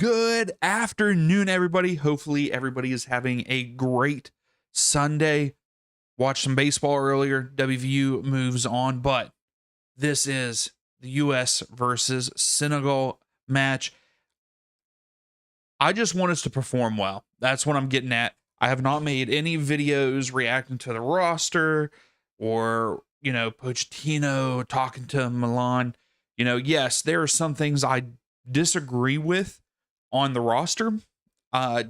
Good afternoon, everybody. Hopefully, everybody is having a great Sunday. Watched some baseball earlier. WVU moves on, but this is the U.S. versus Senegal match. I just want us to perform well. That's what I'm getting at. I have not made any videos reacting to the roster or, Pochettino talking to Milan. Yes, there are some things I disagree with on the roster.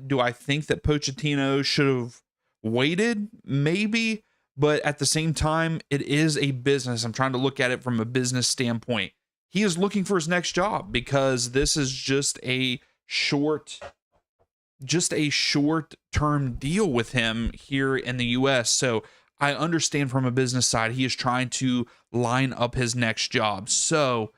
Do I think that Pochettino should have waited? Maybe. But at the same time, it is a business. I'm trying to look at it from a business standpoint. He is looking for his next job because this is just a short-term deal with him here in the US. So I understand from a business side, he is trying to line up his next job. So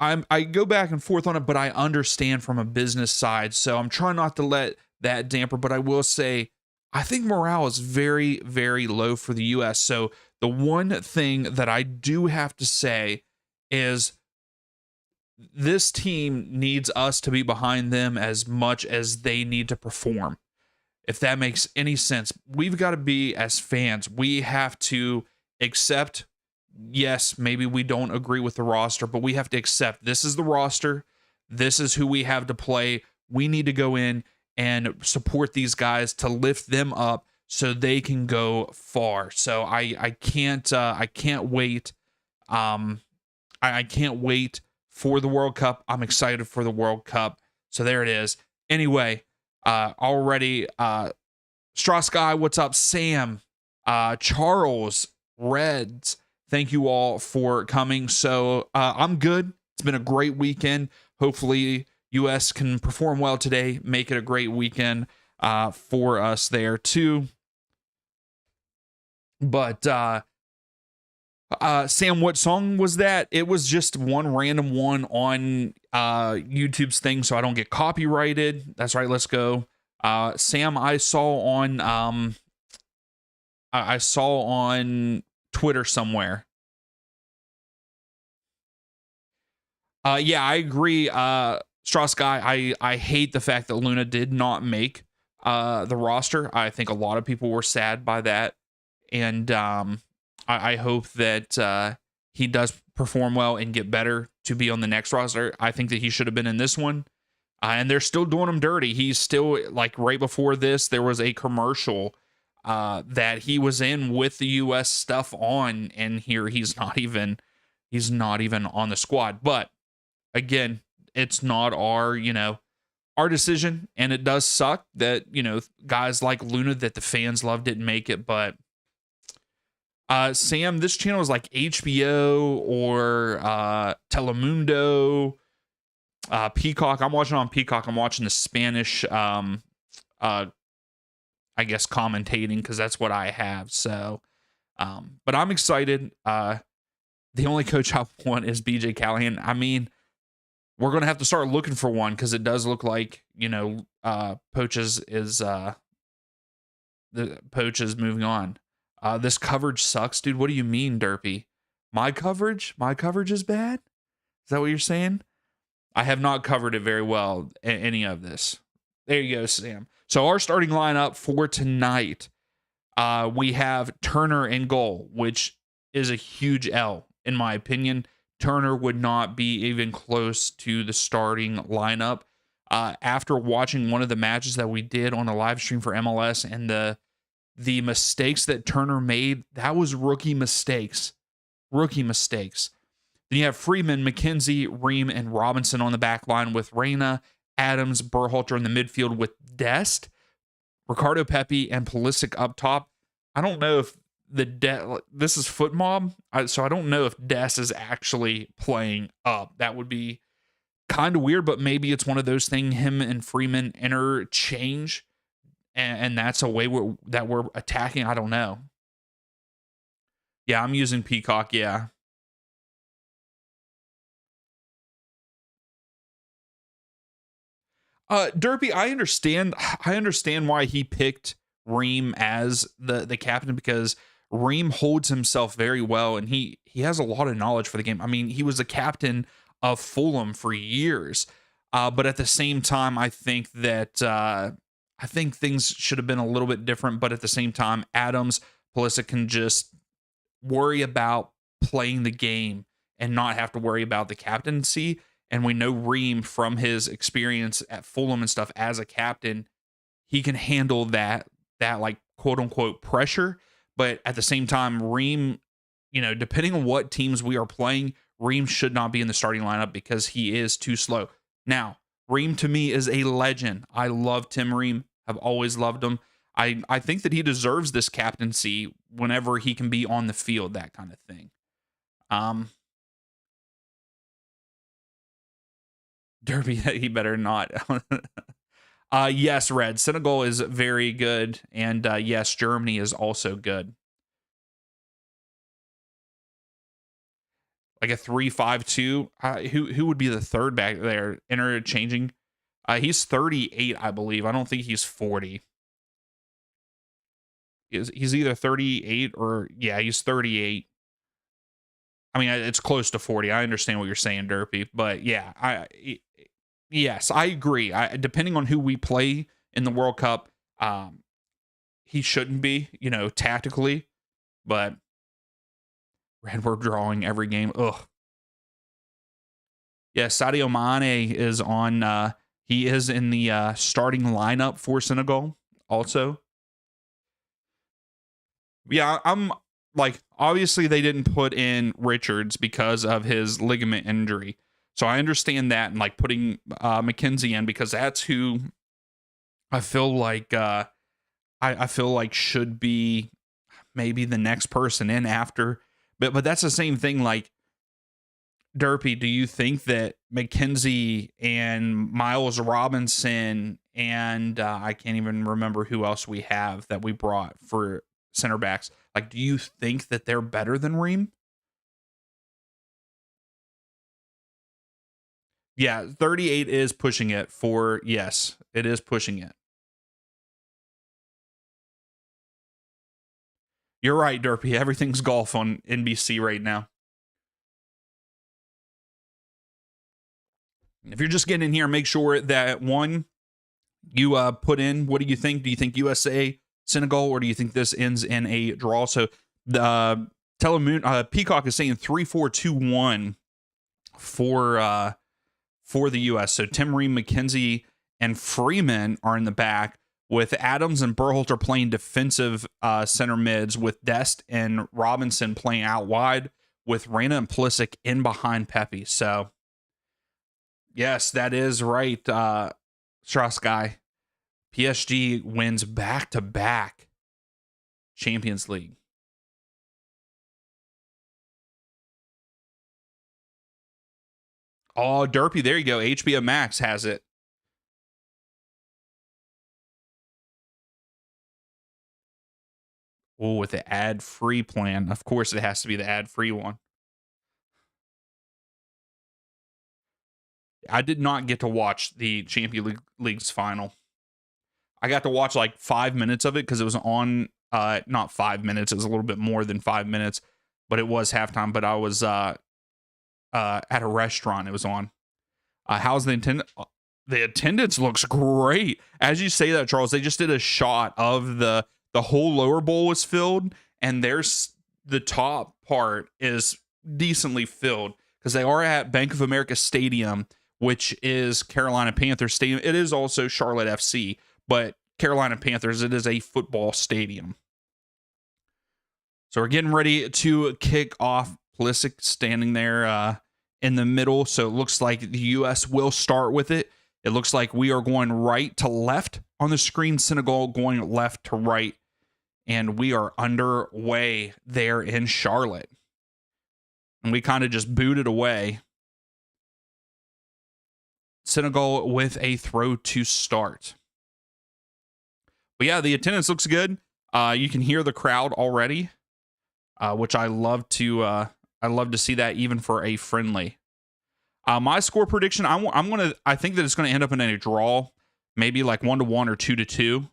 I go back and forth on it, but I understand from a business side. So I'm trying not to let that damper, but I will say, I think morale is very, very low for the US. So the one thing that I do have to say is this team needs us to be behind them as much as they need to perform. If that makes any sense, we've got to be, as fans, we have to accept, yes, maybe we don't agree with the roster, but we have to accept this is the roster. This is who we have to play. We need to go in and support these guys to lift them up so they can go far. So I can't wait. I can't wait for the World Cup. I'm excited for the World Cup. So there it is. Anyway, already Straw Sky, what's up? Sam, Charles, Reds, thank you all for coming. So I'm good. It's been a great weekend. Hopefully US can perform well today, make it a great weekend for us there too. But Sam, what song was that? It was just one random one on YouTube's thing, so I don't get copyrighted. That's right. Let's go. Sam, I saw on Twitter somewhere. Yeah, I agree. Straw Sky, I hate the fact that Luna did not make the roster. I think a lot of people were sad by that. And I hope that he does perform well and get better to be on the next roster. I think that he should have been in this one. And they're still doing him dirty. He's still, like, right before this, there was a commercial that he was in with the U.S. stuff on, and here he's not even on the squad. But again, it's not our decision, and it does suck that, guys like Luna that the fans love didn't make it. But Sam, this channel is like HBO or Telemundo, Peacock. I'm watching on Peacock. I'm watching the Spanish, I guess, commentating, because that's what I have. So, but I'm excited. The only coach I want is BJ Callahan. I mean, we're going to have to start looking for one, because it does look like, Poach is moving on. This coverage sucks, dude. What do you mean, Derpy? My coverage is bad? Is that what you're saying? I have not covered it very well, any of this. There you go, Sam. So our starting lineup for tonight, we have Turner in goal, which is a huge L, in my opinion. Turner would not be even close to the starting lineup. After watching one of the matches that we did on a live stream for MLS, and the mistakes that Turner made, that was rookie mistakes. Then you have Freeman, McKenzie, Ream, and Robinson on the back line, with Reyna, Adams, Berhalter in the midfield with Dest, Ricardo Pepi, and Pulisic up top. I don't know if this is Foot Mob, so I don't know if Dest is actually playing up. That would be kind of weird, but maybe it's one of those things, him and Freeman interchange, and that's a way that we're attacking. I don't know. Yeah, I'm using Peacock, yeah. Derpy, I understand why he picked Ream as the captain, because Ream holds himself very well, and he has a lot of knowledge for the game. I mean, he was the captain of Fulham for years. But at the same time, I think that I think things should have been a little bit different. But at the same time, Adams, Pulisic can just worry about playing the game and not have to worry about the captaincy. And we know Ream from his experience at Fulham and stuff as a captain, he can handle that like quote unquote pressure. But at the same time, Ream, depending on what teams we are playing, Ream should not be in the starting lineup because he is too slow. Now, Ream to me is a legend. I love Tim Ream. I've always loved him. I think that he deserves this captaincy whenever he can be on the field, that kind of thing. Um, Derby, he better not. Yes, Red. Senegal is very good, and yes, Germany is also good. Like a 3-5-2. Who would be the third back there? Interchanging. He's 38, I believe. I don't think he's 40. He's either 38 or yeah, he's 38. I mean, it's close to 40. I understand what you're saying, Derpy, but yeah, yes, I agree. Depending on who we play in the World Cup, he shouldn't be, tactically, but Red, we're drawing every game. Ugh. Yeah, Sadio Mane is on. He is in the starting lineup for Senegal. Also, yeah, I'm like, obviously they didn't put in Richards because of his ligament injury. So I understand that, and like putting McKenzie in because that's who I feel like I feel like should be maybe the next person in after. But that's the same thing. Like, Derpy, do you think that McKenzie and Miles Robinson and I can't even remember who else we have that we brought for center backs? Like, do you think that they're better than Ream? Yeah, 38 is pushing it for, yes, it is pushing it. You're right, Derpy. Everything's golf on NBC right now. If you're just getting in here, make sure that one, you put in what do you think? Do you think USA, Senegal, or do you think this ends in a draw? So the Peacock is saying 3-4-2-1 for the US. So Tim Ream, McKenzie, and Freeman are in the back, with Adams and Berhalter playing defensive center mids, with Dest and Robinson playing out wide, with Reyna and Pulisic in behind Pepe. So yes, that is right, Strauss guy. PSG wins back-to-back Champions League. Oh, Derpy, there you go. HBO Max has it. Oh, with the ad-free plan. Of course, it has to be the ad-free one. I did not get to watch the Champions League's final. I got to watch like 5 minutes of it because it was on, not 5 minutes. It was a little bit more than 5 minutes, but it was halftime. But I was at a restaurant. It was on. How's the attendance? The attendance looks great. As you say that, Charles, they just did a shot of the whole lower bowl was filled, and there's the top part is decently filled because they are at Bank of America Stadium, which is Carolina Panthers Stadium. It is also Charlotte FC, but Carolina Panthers, it is a football stadium. So we're getting ready to kick off. Pulisic standing there in the middle. So it looks like the U.S. will start with it. It looks like we are going right to left on the screen. Senegal going left to right. And we are underway there in Charlotte. And we kind of just booted away. Senegal with a throw to start. But yeah, the attendance looks good. You can hear the crowd already, which I love to see that even for a friendly. My score prediction, I think that it's going to end up in a draw, maybe like 1-1 or 2-2.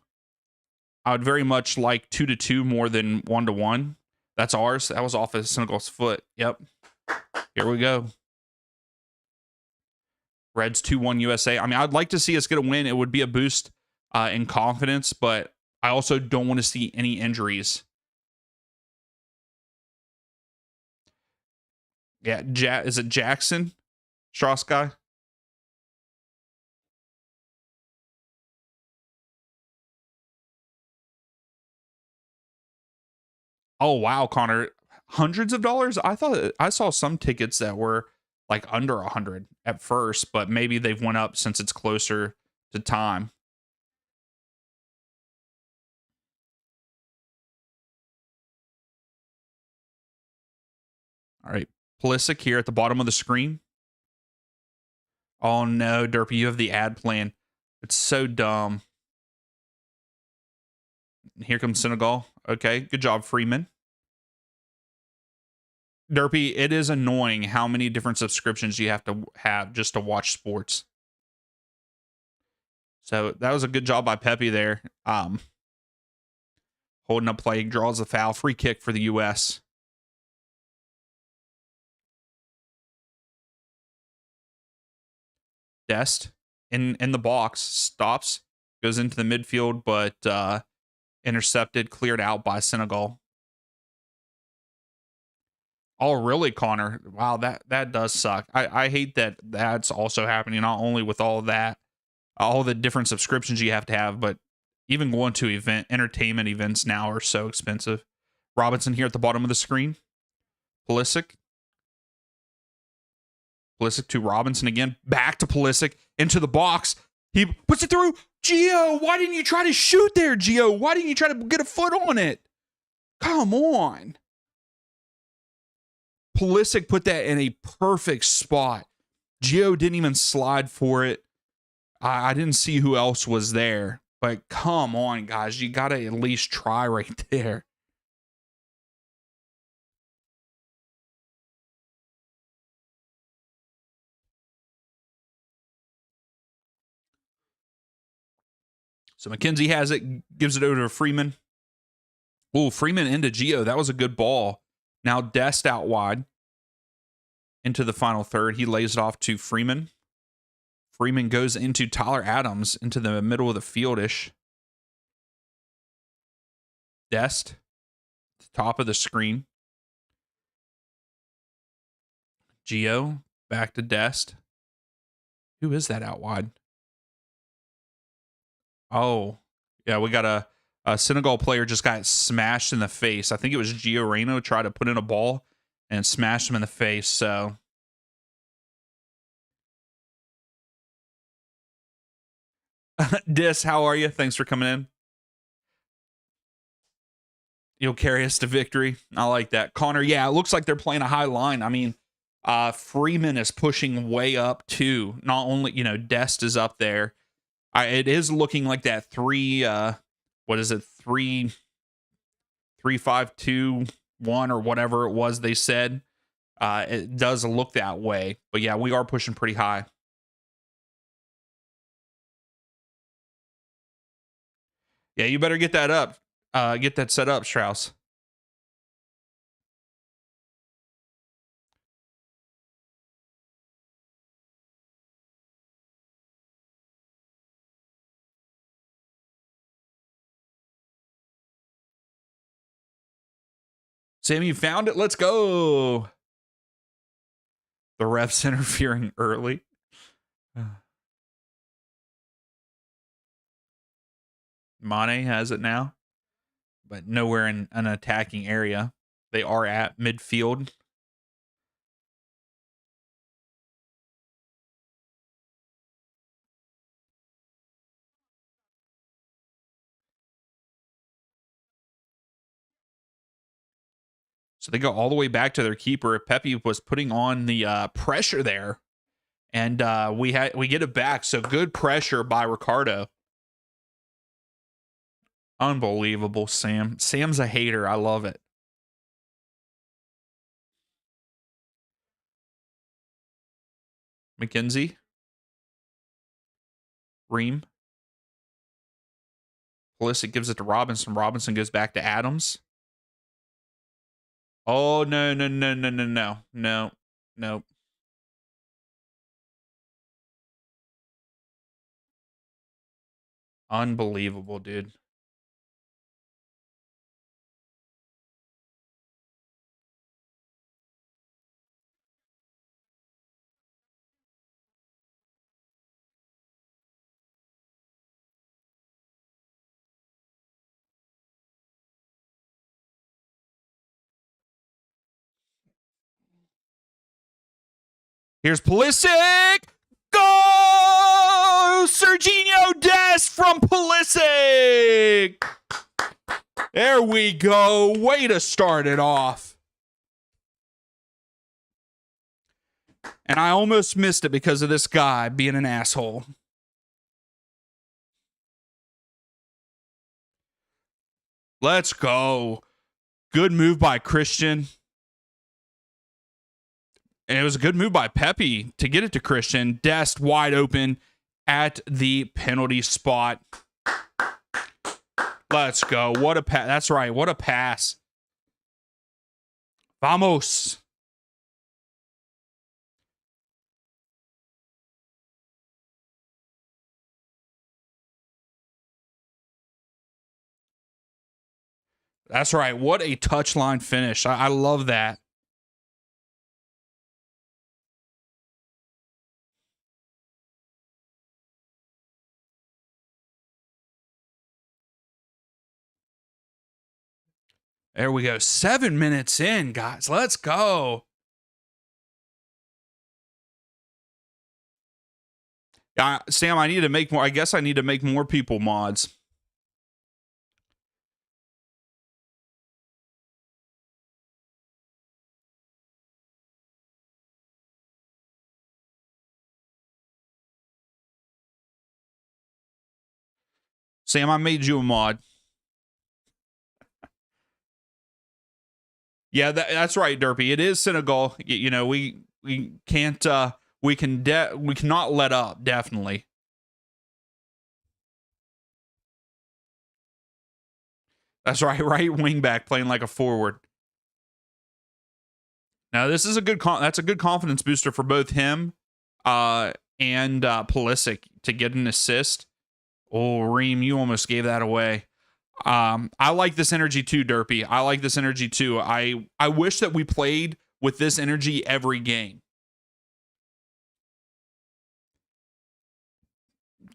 I would very much like 2-2 more than 1-1. That's ours. That was off of Senegal's foot. Yep. Here we go. Reds 2-1 USA. I mean, I'd like to see us get a win. It would be a boost in confidence, but I also don't want to see any injuries. Yeah, is it Jackson Strauss guy? Oh wow, Connor, hundreds of dollars. I thought I saw some tickets that were like under 100 at first, but maybe they've went up since it's closer to time. All right, Pulisic here at the bottom of the screen. Oh no, Derpy, you have the ad plan. It's so dumb. Here comes Senegal. Okay, good job, Freeman. Derpy, it is annoying how many different subscriptions you have to have just to watch sports. So that was a good job by Pepe there. Holding up play, draws the foul, free kick for the U.S. Dest in the box, stops, goes into the midfield, but intercepted, cleared out by Senegal. Oh, really, Connor? Wow, that does suck. I hate that that's also happening, not only with all that, all the different subscriptions you have to have, but even going to entertainment events now are so expensive. Robinson here at the bottom of the screen. Pulisic. Pulisic to Robinson again. Back to Pulisic. Into the box. He puts it through. Gio, why didn't you try to shoot there, Gio? Why didn't you try to get a foot on it? Come on. Pulisic put that in a perfect spot. Gio didn't even slide for it. I didn't see who else was there. But come on, guys. You got to at least try right there. So McKenzie has it, gives it over to Freeman. Oh, Freeman into Gio. That was a good ball. Now Dest out wide into the final third. He lays it off to Freeman. Freeman goes into Tyler Adams into the middle of the field-ish. Dest, top of the screen. Gio, back to Dest. Who is that out wide? Oh, yeah, we got a Senegal player just got smashed in the face. I think it was Gio Reyno tried to put in a ball and smashed him in the face. So Dis, how are you? Thanks for coming in. You'll carry us to victory. I like that. Connor, yeah, it looks like they're playing a high line. I mean, Freeman is pushing way up too. Not only, Dest is up there. It is looking like that what is it? 3-5-2-1 or whatever it was they said. It does look that way. But yeah, we are pushing pretty high. Yeah, you better get that up. Get that set up, Strauss. Sam, you found it. Let's go. The ref's interfering early. Mane has it now, but nowhere in an attacking area. They are at midfield. So they go all the way back to their keeper. Pepe was putting on the pressure there, and we get it back. So good pressure by Ricardo. Unbelievable, Sam. Sam's a hater. I love it. McKenzie. Ream. Pulisic gives it to Robinson. Robinson goes back to Adams. Oh, no, no, no, no, no, no. No. Nope. Unbelievable, dude. Here's Pulisic. Go! Serginho Dest from Pulisic. There we go. Way to start it off. And I almost missed it because of this guy being an asshole. Let's go. Good move by Christian. And it was a good move by Pepe to get it to Christian. Dest wide open at the penalty spot. Let's go. What a pass. That's right. What a pass. Vamos. That's right. What a touchline finish. I love that. There we go. 7 minutes in, guys. Let's go. Sam, I need to make more. I guess I need to make more people mods. Sam, I made you a mod. Yeah, that's right, Derpy. It is Senegal. You know, we can't we cannot let up, definitely. That's right, right wing back playing like a forward. Now, this is a good that's a good confidence booster for both him and Pulisic to get an assist. Oh, Reem, you almost gave that away. I like this energy too, Derpy. I like this energy too. I wish that we played with this energy every game.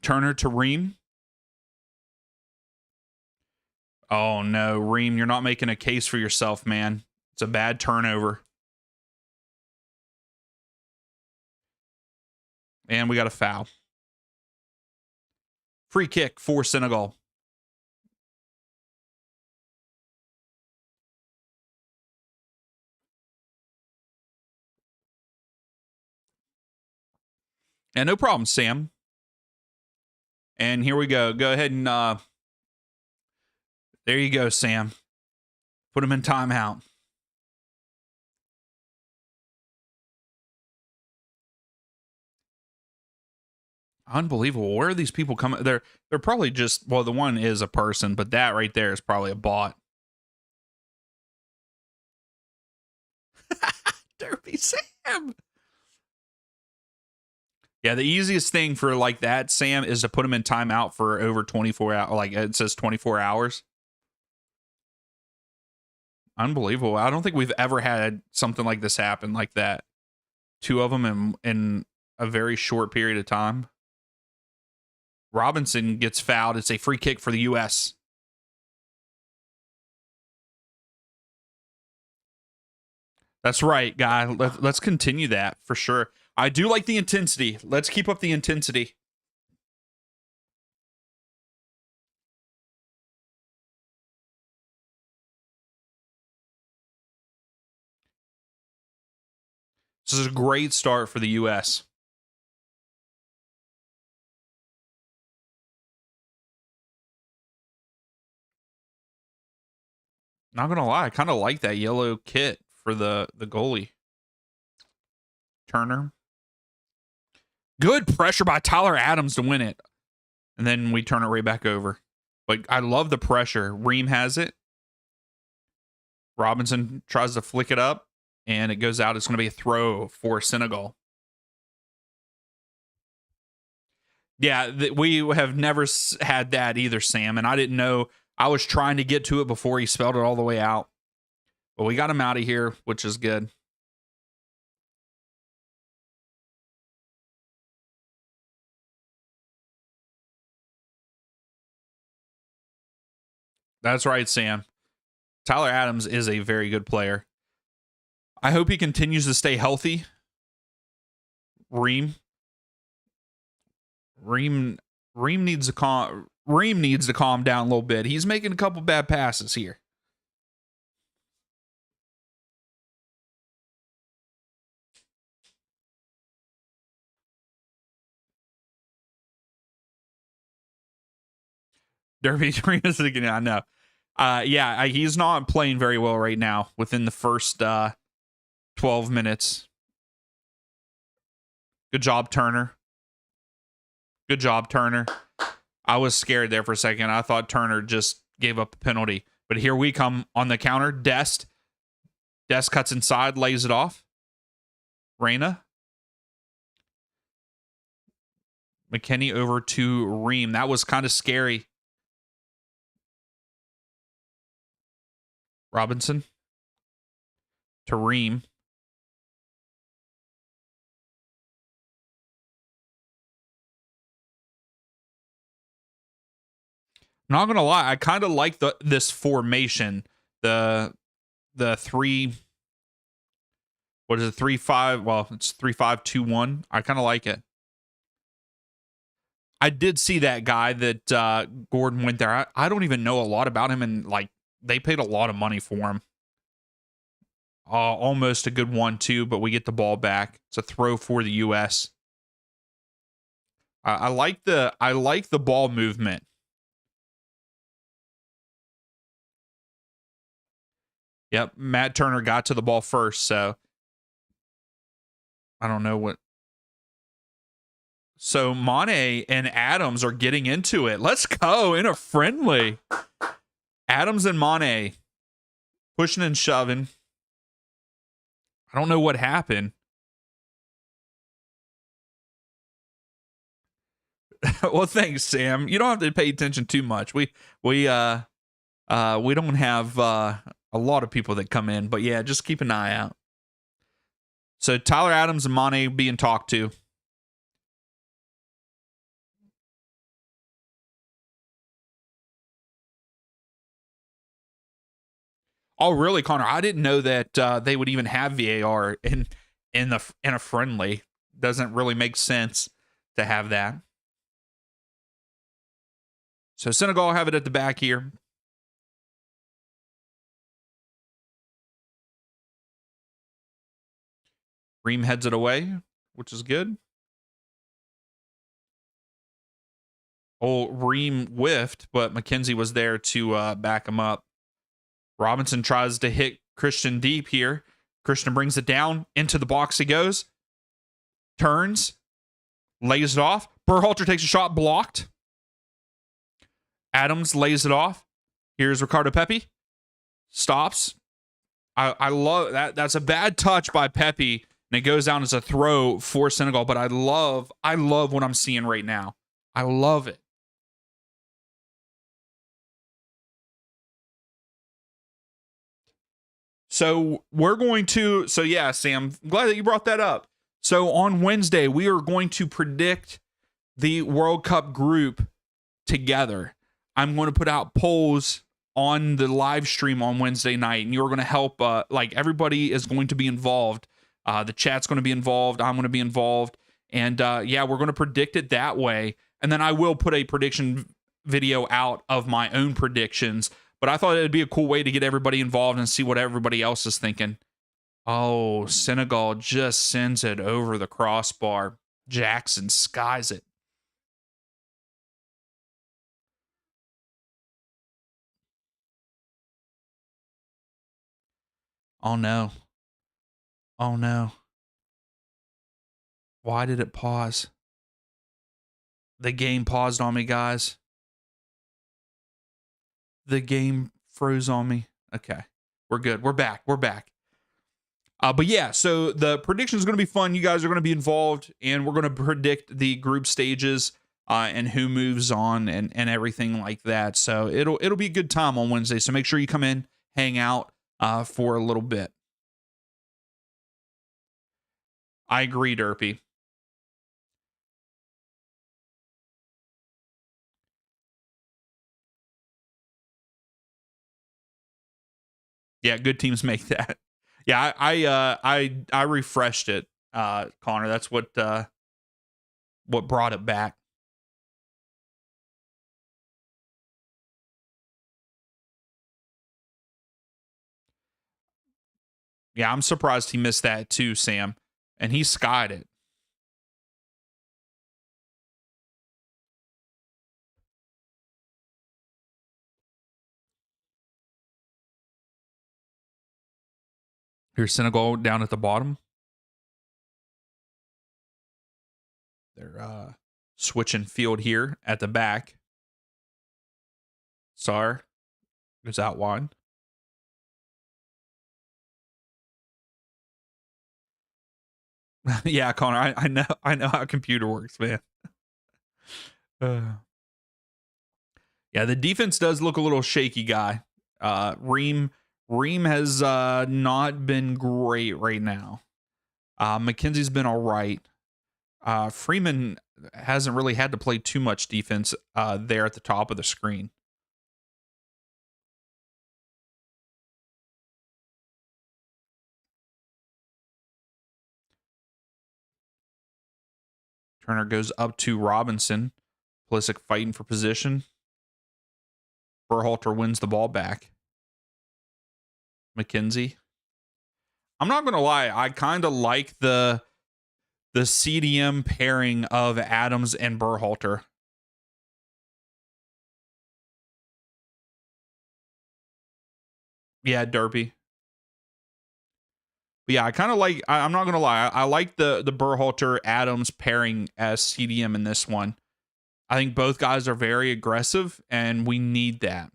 Turner to Reem. Oh no, Reem, you're not making a case for yourself, man. It's a bad turnover. And we got a foul. Free kick for Senegal. And no problem, Sam. And here we go. Go ahead and there you go, Sam. Put him in timeout. Unbelievable. Where are these people coming? They're probably just, well, the one is a person, but that right there is probably a bot. Derpy Sam. Yeah, the easiest thing for like that, Sam, is to put him in timeout for over 24 hours. Like it says 24 hours. Unbelievable. I don't think we've ever had something like this happen like that. Two of them in a very short period of time. Robinson gets fouled. It's a free kick for the U.S. That's right, guy. Let's continue that for sure. I do like the intensity. Let's keep up the intensity. This is a great start for the U.S. Not gonna lie, I kind of like that yellow kit for the goalie. Turner. Good pressure by Tyler Adams to win it. And then we turn it right back over. But I love the pressure. Reem has it. Robinson tries to flick it up, and it goes out. It's going to be a throw for Senegal. Yeah, we have never had that either, Sam. And I didn't know. I was trying to get to it before he spelled it all the way out. But we got him out of here, which is good. That's right, Sam. Tyler Adams is a very good player. I hope he continues to stay healthy. Reem. Reem needs to calm down a little bit. He's making a couple bad passes here. Derby Arenas again. I know. Yeah, he's not playing very well right now within the first 12 minutes. Good job, Turner. Good job, Turner. I was scared there for a second. I thought Turner just gave up a penalty. But here we come on the counter. Dest cuts inside, lays it off. Reyna. McKinney over to Reem. That was kind of scary. Robinson to Reem. I'm not gonna lie, I kind of like this formation. The 3, what is it, 3-5? Well, it's 3-5-2-1. I kind of like it. I did see that guy that Gordon went there. I don't even know a lot about him, and like they paid a lot of money for him. Almost a good 1-2, but we get the ball back. It's a throw for the U.S. I like the ball movement. Yep, Matt Turner got to the ball first, so I don't know what. So Mane and Adams are getting into it. Let's go in a friendly. Adams and Mane pushing and shoving. I don't know what happened. Well, thanks, Sam. You don't have to pay attention too much. We don't have a lot of people that come in, but yeah, just keep an eye out. So Tyler Adams and Mane being talked to. Oh, really, Connor? I didn't know that they would even have VAR in a friendly. Doesn't really make sense to have that. So Senegal have it at the back here. Reem heads it away, which is good. Oh, Reem whiffed, but McKenzie was there to back him up. Robinson tries to hit Christian deep here. Christian brings it down. Into the box he goes. Turns. Lays it off. Berhalter takes a shot. Blocked. Adams lays it off. Here's Ricardo Pepi. Stops. I love that. That's a bad touch by Pepi. And it goes down as a throw for Senegal. But I love what I'm seeing right now. I love it. So yeah, Sam, I'm glad that you brought that up. So on Wednesday, we are going to predict the World Cup group together. I'm going to put out polls on the live stream on Wednesday night, and you're going to help. Everybody is going to be involved. The chat's going to be involved. I'm going to be involved. And yeah, we're going to predict it that way. And then I will put a prediction video out of my own predictions. But I thought it'd be a cool way to get everybody involved and see what everybody else is thinking. Oh, Senegal just sends it over the crossbar. Jackson skies it. Oh, no. Oh, no. Why did it pause? The game paused on me, guys. The game froze on me. Okay. We're good. We're back. But yeah, so the prediction is going to be fun. You guys are going to be involved, and we're going to predict the group stages. and who moves on and everything like that. So it'll be a good time on Wednesday. So make sure you come in, hang out for a little bit. I agree, Derpy. Yeah, good teams make that. Yeah, I refreshed it, Connor. That's what brought it back. Yeah, I'm surprised he missed that too, Sam. And he skied it. Here's Senegal down at the bottom. They're switching field here at the back. Sar goes out wide. Yeah, Connor, I know how a computer works, man. Yeah, the defense does look a little shaky, guy. Reem has not been great right now. McKenzie's been all right. Freeman hasn't really had to play too much defense there at the top of the screen. Turner goes up to Robinson. Pulisic fighting for position. Berhalter wins the ball back. McKenzie. I'm not gonna lie, I kind of like the CDM pairing of Adams and Berhalter. Yeah, Derby. But yeah, I kind of like. I'm not gonna lie, I like the Berhalter Adams pairing as CDM in this one. I think both guys are very aggressive, and we need that.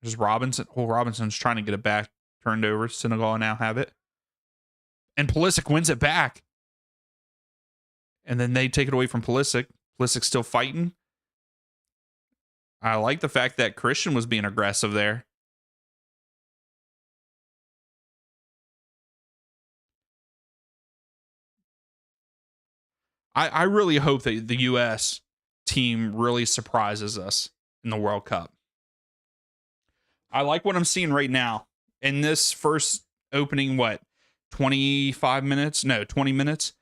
Just Robinson. Oh, Robinson's trying to get it back turned over. Senegal now have it, and Pulisic wins it back. And then they take it away from Pulisic. Pulisic still fighting. I like the fact that Christian was being aggressive there. I really hope that the U.S. team really surprises us in the World Cup. I like what I'm seeing right now. In this first opening, 25 minutes? No, 20 minutes.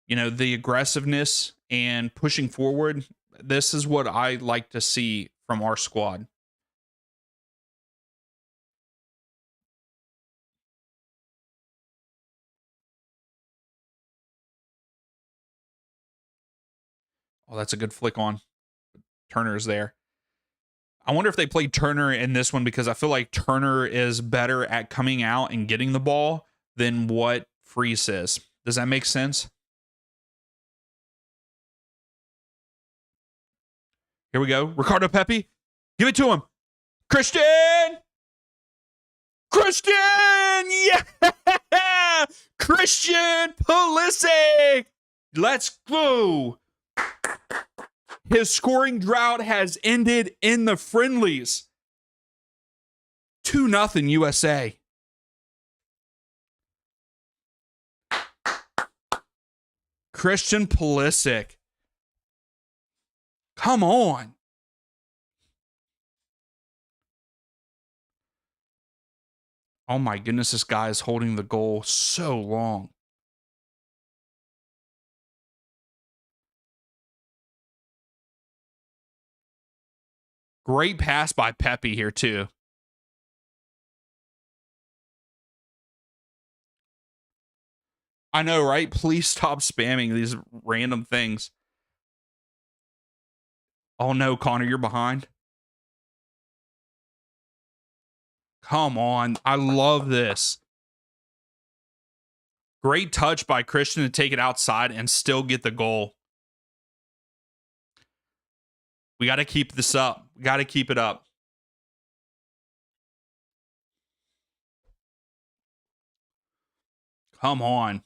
You know, the aggressiveness and pushing forward. This is what I like to see from our squad. Oh, that's a good flick on. Turner's there. I wonder if they played Turner in this one because I feel like Turner is better at coming out and getting the ball than what Freese is. Does that make sense? Here we go. Ricardo Pepi. Give it to him. Christian! Christian! Yeah! Christian Pulisic! Let's go! His scoring drought has ended in the friendlies. 2-0 USA. Christian Pulisic. Come on. Oh my goodness, this guy is holding the goal so long. Great pass by Pepe here, too. I know, right? Please stop spamming these random things. Oh no, Connor, you're behind. Come on. I love this. Great touch by Christian to take it outside and still get the goal. We got to keep this up. We got to keep it up. Come on.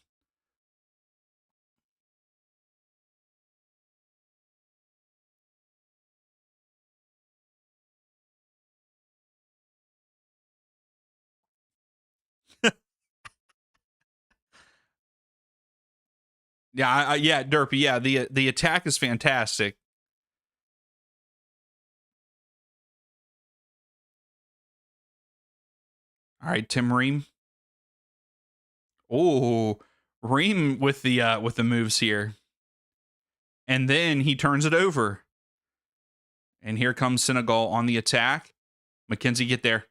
Yeah, yeah, Derpy. Yeah, the attack is fantastic. All right, Tim Ream. Oh, Ream with the moves here, and then he turns it over, and here comes Senegal on the attack. McKenzie, get there.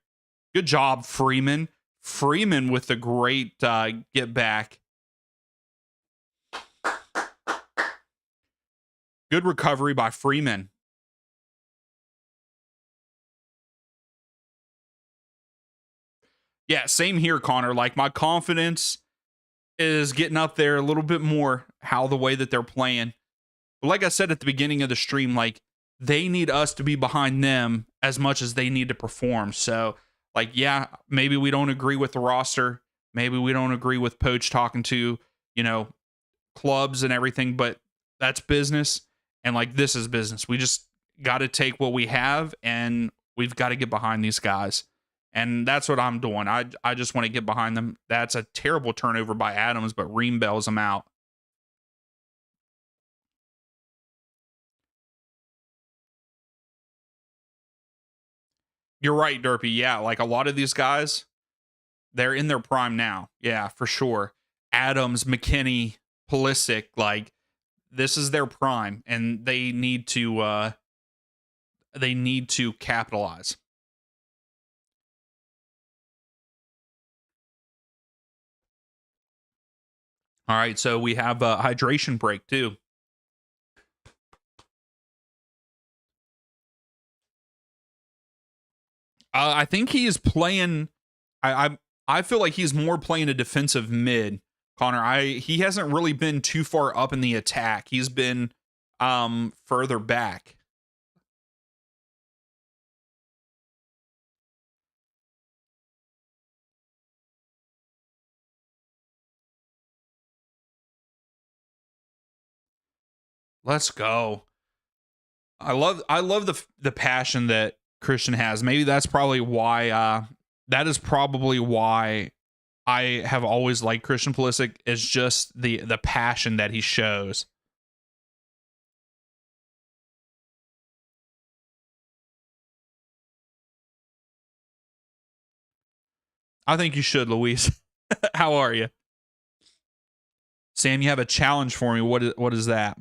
Good job, Freeman. Freeman with the great get back. Good recovery by Freeman. Yeah, same here, Connor. Like my confidence is getting up there a little bit more. How the way that they're playing. But like I said at the beginning of the stream, like they need us to be behind them as much as they need to perform. So, like, yeah, maybe we don't agree with the roster. Maybe we don't agree with Poach talking to, you know, clubs and everything, but that's business. And like this is business. We just got to take what we have and we've got to get behind these guys. And that's what I'm doing. I just want to get behind them. That's a terrible turnover by Adams, but Ream bails him out. You're right, Derpy. Yeah, like a lot of these guys, they're in their prime now. Yeah, for sure. Adams, McKinney, Pulisic, like this is their prime, and they need to capitalize. All right, so we have a hydration break too. I think he is playing. I feel like he's more playing a defensive mid, Connor. He hasn't really been too far up in the attack. He's been further back. Let's go. I love the passion that Christian has. Maybe that's probably why that is probably why I have always liked Christian Pulisic is just the passion that he shows. I think you should, Luis. How are you? Sam, you have a challenge for me. What is that?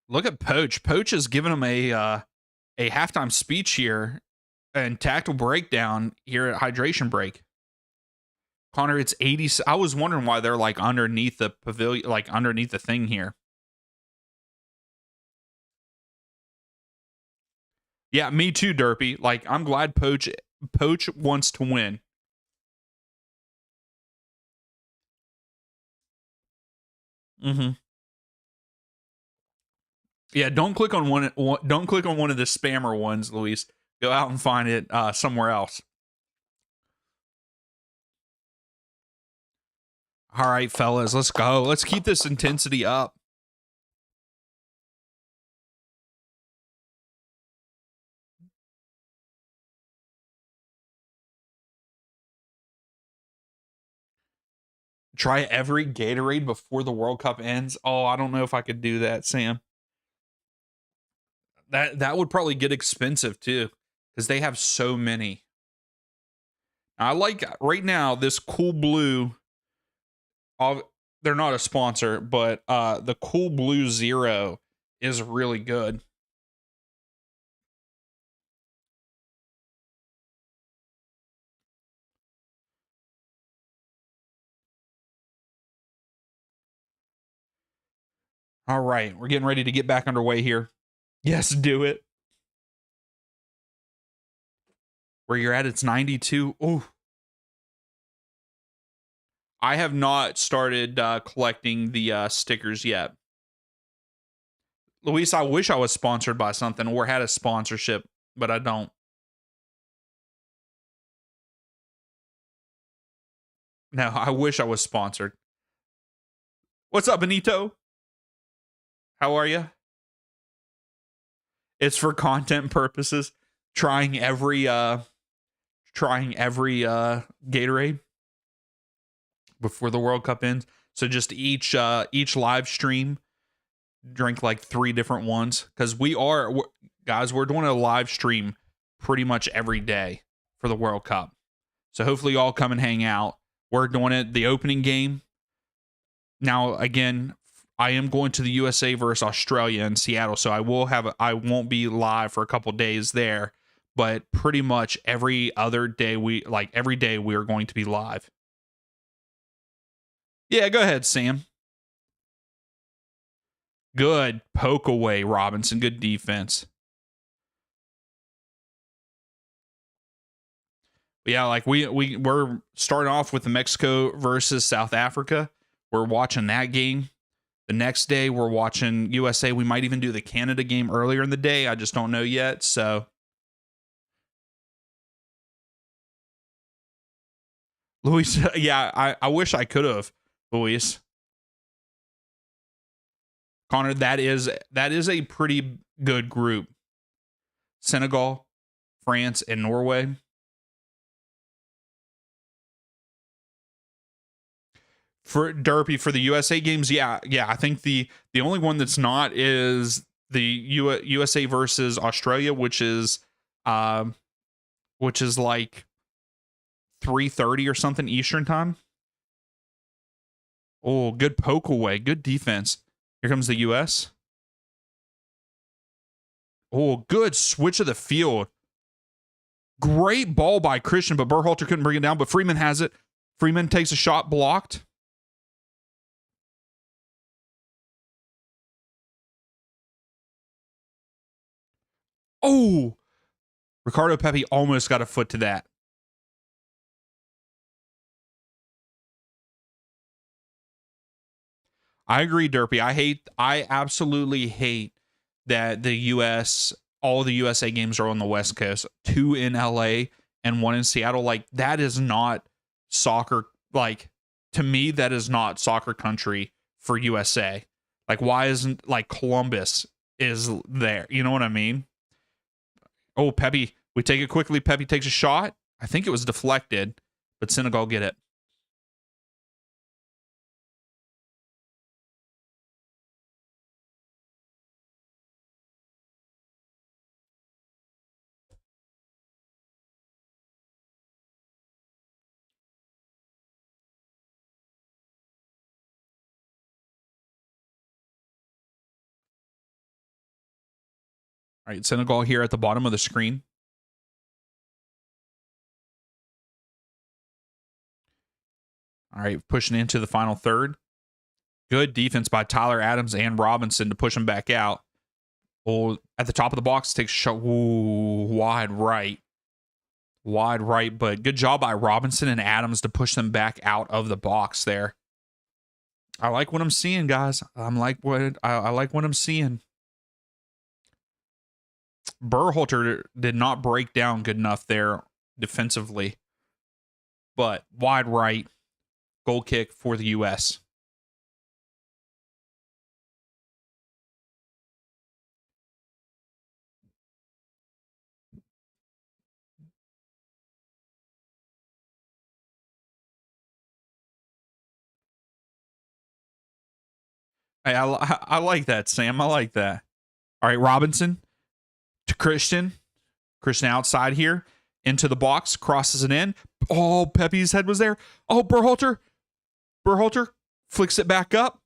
Look at Poach. Poach has given him a halftime speech here and tactical breakdown here at hydration break. Connor, it's 80. I was wondering why they're like underneath the pavilion, like underneath the thing here. Yeah, me too, Derpy. Like, I'm glad Poach wants to win. Mm-hmm. Yeah, don't click on one. Don't click on one of the spammer ones, Luis. Go out and find it somewhere else. All right, fellas, let's go. Let's keep this intensity up. Try every Gatorade before the World Cup ends. Oh, I don't know if I could do that, Sam. That would probably get expensive too, because they have so many. I like right now this Cool Blue. They're not a sponsor, but the Cool Blue Zero is really good. All right, we're getting ready to get back underway here. Yes, do it. Where you're at, it's 92. Oh, I have not started collecting the stickers yet. Luis, I wish I was sponsored by something or had a sponsorship, but I don't. No, I wish I was sponsored. What's up, Benito? How are you? It's for content purposes. Trying every Gatorade before the World Cup ends. So just each live stream, drink like 3 different ones, because guys, we're doing a live stream pretty much every day for the World Cup. So hopefully y'all come and hang out. We're doing it the opening game. Now again, I am going to the USA versus Australia in Seattle, so I won't be live for a couple days there, but pretty much every other day every day we are going to be live. Yeah, go ahead, Sam. Good poke away, Robinson. Good defense. Yeah, like we're starting off with the Mexico versus South Africa. We're watching that game. The next day we're watching USA. We might even do the Canada game earlier in the day. I just don't know yet. So Luis, yeah, I wish I could have, Luis. Connor, that is a pretty good group. Senegal, France, and Norway. For Derpy for the USA games, yeah. I think the only one that's not is the USA versus Australia, which is like 3:30 or something Eastern time. Oh, good poke away, good defense. Here comes the US. Oh, good switch of the field. Great ball by Christian, but Berhalter couldn't bring it down. But Freeman has it. Freeman takes a shot blocked. Oh, Ricardo Pepi almost got a foot to that. I agree, Derpy. I absolutely hate that all the USA games are on the West Coast, 2 in LA and 1 in Seattle. Like, that is not soccer. Like, to me, that is not soccer country for USA. Like, why isn't like Columbus is there? You know what I mean? Oh, Pepe, we take it quickly. Pepe takes a shot. I think it was deflected, but Senegal get it. All right, Senegal here at the bottom of the screen. All right, pushing into the final third. Good defense by Tyler Adams and Robinson to push him back out. Oh, at the top of the box, takes a shot. Ooh, wide right. Wide right, but good job by Robinson and Adams to push them back out of the box there. I like what I'm seeing, guys. I like what I'm seeing. Berhalter did not break down good enough there defensively, but wide right, goal kick for the U.S. I like that, Sam. I like that. All right, Robinson to Christian. Christian outside here into the box, crosses it in. Oh, Pepe's head was there. Oh, Berhalter flicks it back up.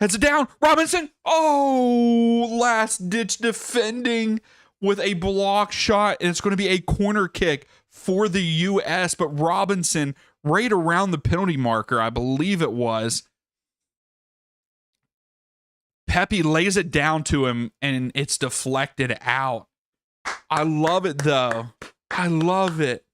Heads it down. Robinson. Oh, last ditch defending with a block shot. And it's going to be a corner kick for the U.S. But Robinson, right around the penalty marker, I believe it was. Pepe lays it down to him and it's deflected out. I love it, though. I love it.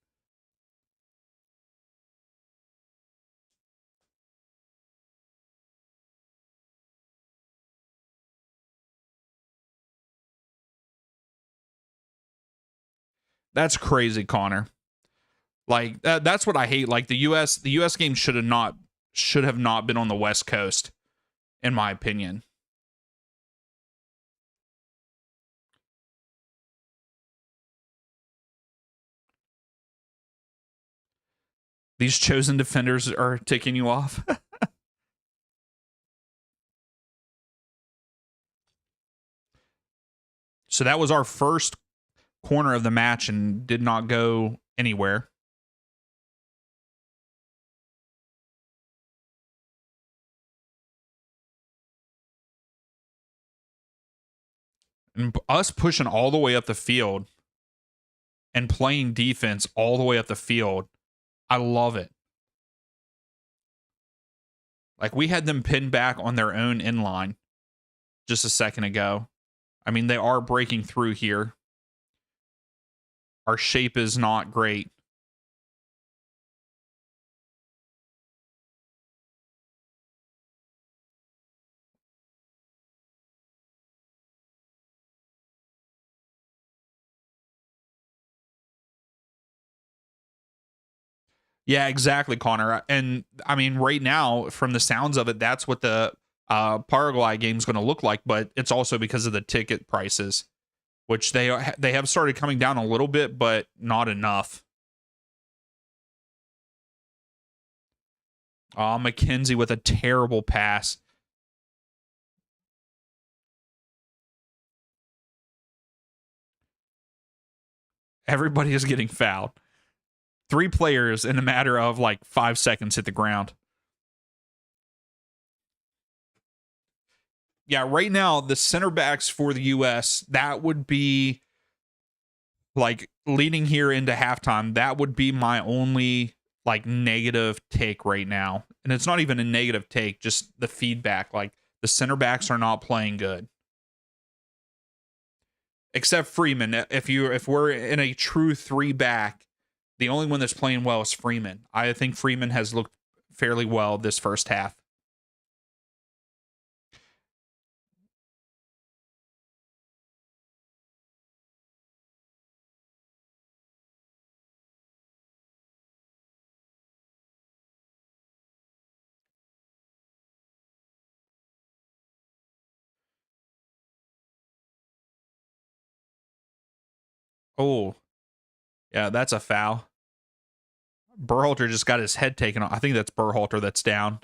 That's crazy, Connor. Like that's what I hate. Like the US game should have not been on the West Coast, in my opinion. These chosen defenders are ticking you off. So that was our first corner of the match and did not go anywhere. And us pushing all the way up the field and playing defense all the way up the field, I love it. Like we had them pinned back on their own inline just a second ago. I mean, they are breaking through here. Our shape is not great. Yeah, exactly, Connor. And I mean, right now, from the sounds of it, that's what the Paraguay game is going to look like. But it's also because of the ticket prices, which they have started coming down a little bit, but not enough. McKenzie with a terrible pass. Everybody is getting fouled. 3 players in a matter of like 5 seconds hit the ground. Yeah, right now, the center backs for the US, that would be like leading here into halftime. That would be my only like negative take right now. And it's not even a negative take, just the feedback. Like the center backs are not playing good. Except Freeman. If we're in a true 3 back, the only one that's playing well is Freeman. I think Freeman has looked fairly well this first half. Oh, yeah, that's a foul. Berhalter just got his head taken off. I think that's Berhalter that's down.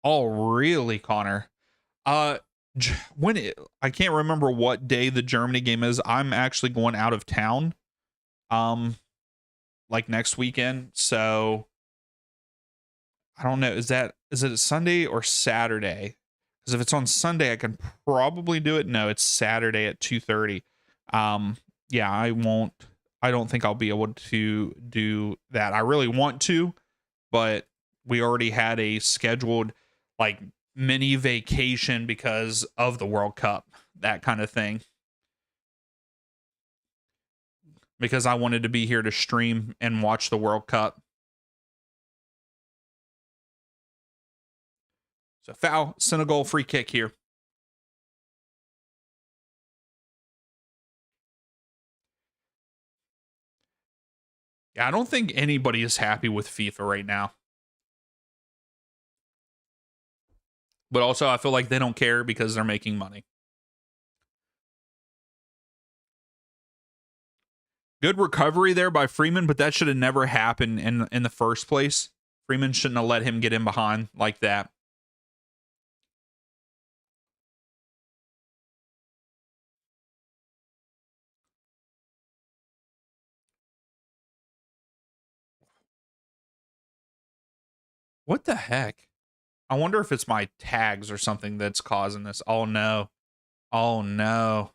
Oh, really, Connor? Uh, I can't remember what day the Germany game is. I'm actually going out of town, um, like next weekend. So I don't know. Is it Sunday or Saturday? Because if it's on Sunday, I can probably do it. No, it's Saturday at 2:30. Um, yeah, I won't. I don't think I'll be able to do that. I really want to, but we already had a scheduled like mini vacation because of the World Cup, that kind of thing. Because I wanted to be here to stream and watch the World Cup. So foul, Senegal free kick here. Yeah, I don't think anybody is happy with FIFA right now. But also, I feel like they don't care because they're making money. Good recovery there by Freeman, but that should have never happened in the first place. Freeman shouldn't have let him get in behind like that. What the heck? I wonder if it's my tags or something that's causing this. Oh no. Oh no.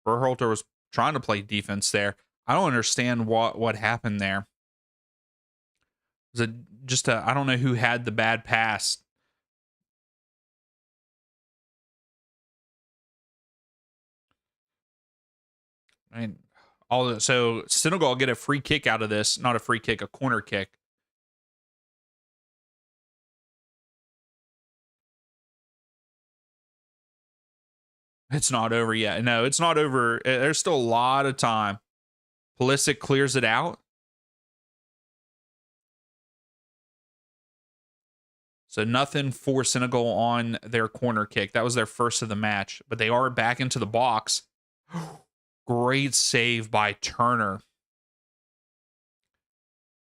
Berhalter was trying to play defense there. I don't understand what happened there. Was it just I don't know who had the bad pass. And so Senegal get a free kick out of this, not a free kick, a corner kick. It's not over yet. No, it's not over. There's still a lot of time. Pulisic clears it out. So nothing for Senegal on their corner kick. That was their first of the match, but they are back into the box. Great save by Turner.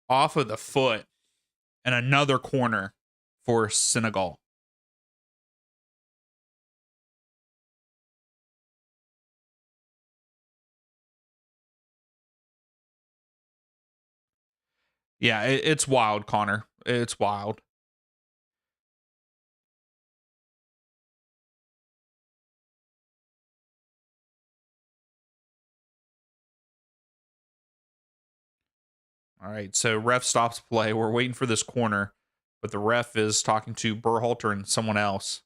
Off of the foot and another corner for Senegal. Yeah, it's wild, Connor. It's wild. All right, so ref stops play. We're waiting for this corner, but the ref is talking to Berhalter and someone else.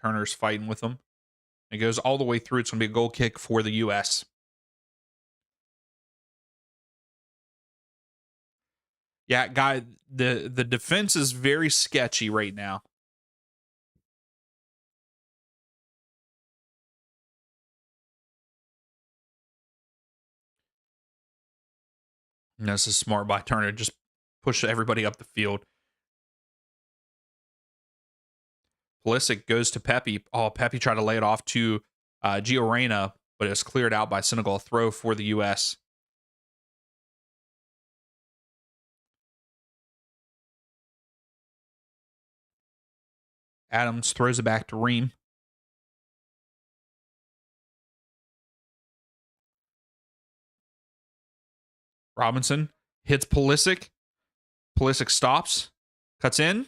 Turner's fighting with them. It goes all the way through. It's going to be a goal kick for the U.S. Yeah, guy, the defense is very sketchy right now. And this is smart by Turner. Just push everybody up the field. Pulisic goes to Pepe. Oh, Pepe tried to lay it off to Gio Reyna, but it's cleared out by Senegal. Throw for the U.S. Adams throws it back to Ream. Robinson hits Pulisic. Pulisic stops, cuts in,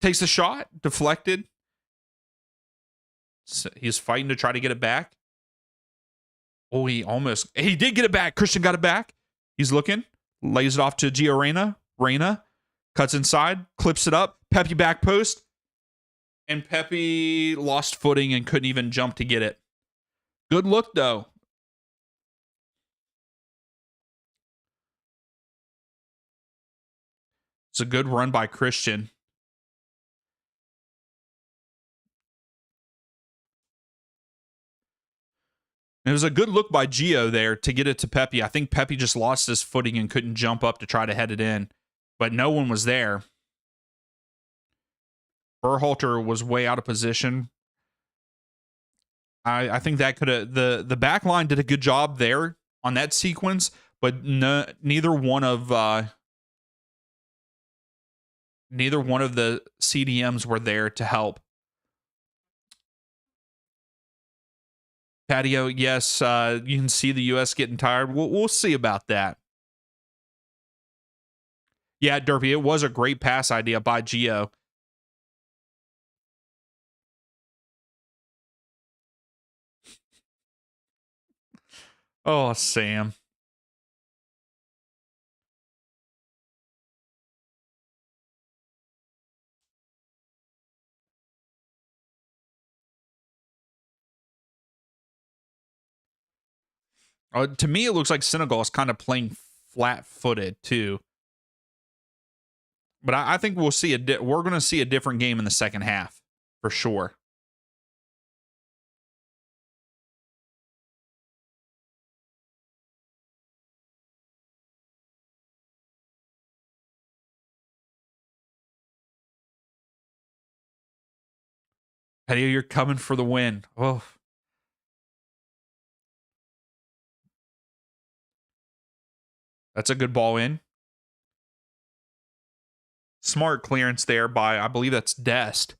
takes a shot, deflected. So he's fighting to try to get it back. Oh, he did get it back. Christian got it back. He's looking, lays it off to Gio Reyna. Reyna cuts inside, clips it up. Pepe back post. And Pepe lost footing and couldn't even jump to get it. Good look, though. It's a good run by Christian. It was a good look by Gio there to get it to Pepe. I think Pepe just lost his footing and couldn't jump up to try to head it in, but no one was there. Berhalter was way out of position. I think that could have the back line did a good job there on that sequence, but neither one of the CDMs were there to help. Patio, yes, you can see the U.S. getting tired. We'll see about that. Yeah, Derpy, it was a great pass idea by Gio. Oh, Sam. To me, it looks like Senegal is kind of playing flat-footed too. But I think we'll see we're going to see a different game in the second half for sure. Hey, you're coming for the win. Oh, that's a good ball in. Smart clearance there by, I believe that's Dest.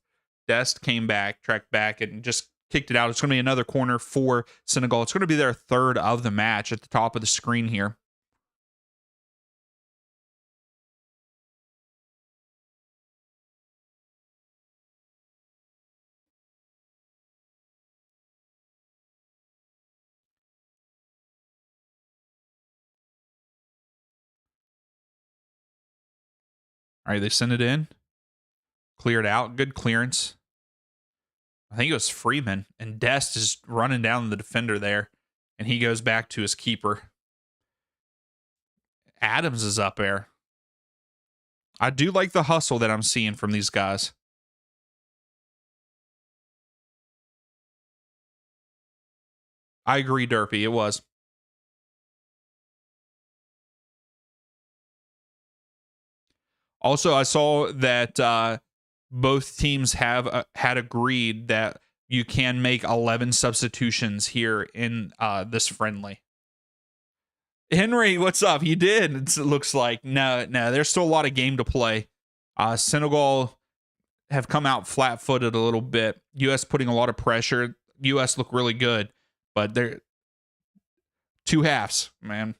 Dest came back, tracked back, and just kicked it out. It's going to be another corner for Senegal. It's going to be their third of the match at the top of the screen here. All right, they send it in. Cleared out. Good clearance. I think it was Freeman. And Dest is running down the defender there. And he goes back to his keeper. Adams is up there. I do like the hustle that I'm seeing from these guys. I agree, Derpy. It was. Also, I saw that both teams have had agreed that you can make 11 substitutions here in this friendly. Henry, what's up? You did. It looks like no. There's still a lot of game to play. Senegal have come out flat-footed a little bit. U.S. putting a lot of pressure. U.S. look really good, but they're two halves, man.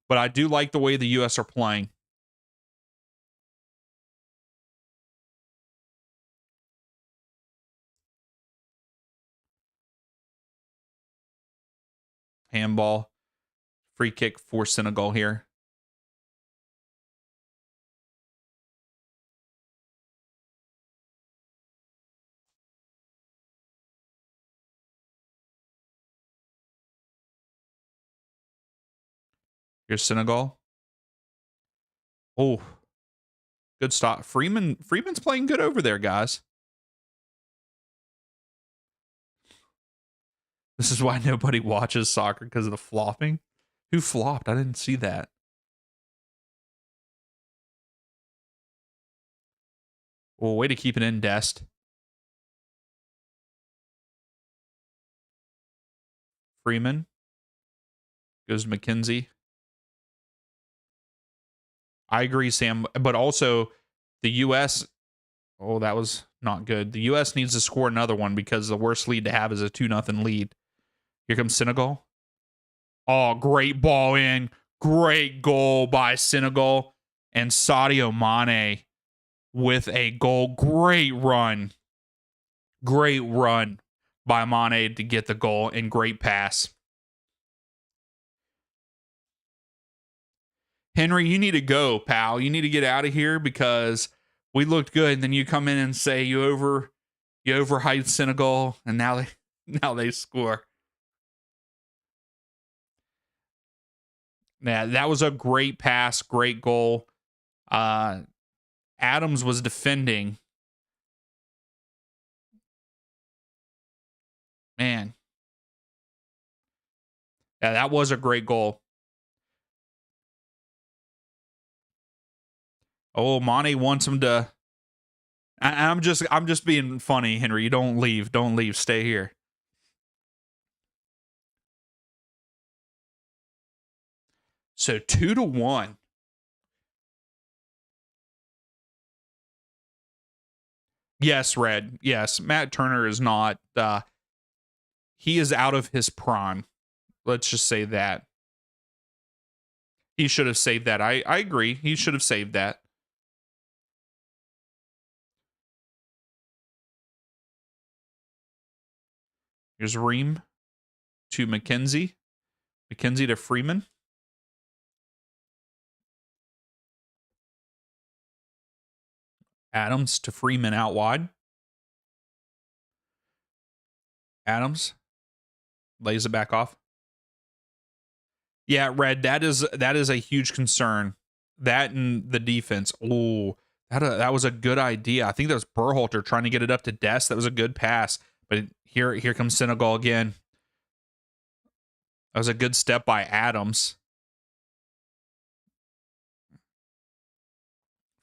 But I do like the way the U.S. are playing. Handball. Free kick for Senegal here. Here's Senegal. Oh, good stop. Freeman's playing good over there, guys. This is why nobody watches soccer, because of the flopping. Who flopped? I didn't see that. Well, way to keep it in, Dest. Freeman. Goes to McKenzie. I agree, Sam. But also, the U.S. Oh, that was not good. The U.S. needs to score another one because the worst lead to have is a 2-0 lead. Here comes Senegal. Oh, great ball in. Great goal by Senegal. And Sadio Mane with a goal. Great run. Great run by Mane to get the goal, and great pass. Henry, you need to go, pal. You need to get out of here because we looked good, and then you come in and say you overhyped Senegal, and now they score. Yeah, that was a great pass, great goal. Adams was defending. Man. Yeah, that was a great goal. Oh, Monty wants him to. I'm just being funny, Henry. You don't leave. Don't leave. Stay here. So 2-1. Yes, Red. Yes, Matt Turner is not. He is out of his prime. Let's just say that. He should have saved that. I agree. He should have saved that. Here's Ream to McKenzie. McKenzie to Freeman. Adams to Freeman out wide. Adams lays it back off. Yeah, Red, that is a huge concern. That and the defense. Oh, that was a good idea. I think that was Berhalter trying to get it up to Dest. That was a good pass. But here comes Senegal again. That was a good step by Adams.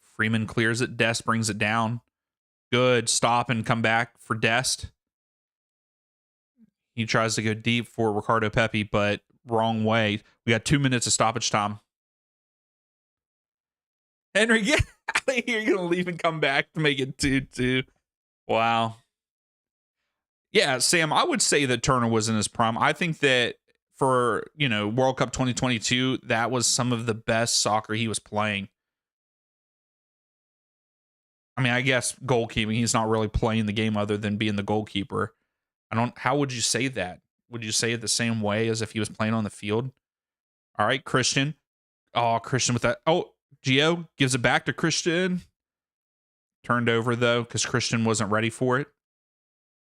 Freeman clears it. Dest brings it down. Good stop and come back for Dest. He tries to go deep for Ricardo Pepi, but wrong way. We got 2 minutes of stoppage time. Henry, get out of here. You're going to leave and come back to make it 2-2. Wow. Yeah, Sam, I would say that Turner was in his prime. I think that for, World Cup 2022, that was some of the best soccer he was playing. I mean, I guess goalkeeping, he's not really playing the game other than being the goalkeeper. How would you say that? Would you say it the same way as if he was playing on the field? All right, Christian. Oh, Christian with that. Oh, Gio gives it back to Christian. Turned over, though, because Christian wasn't ready for it.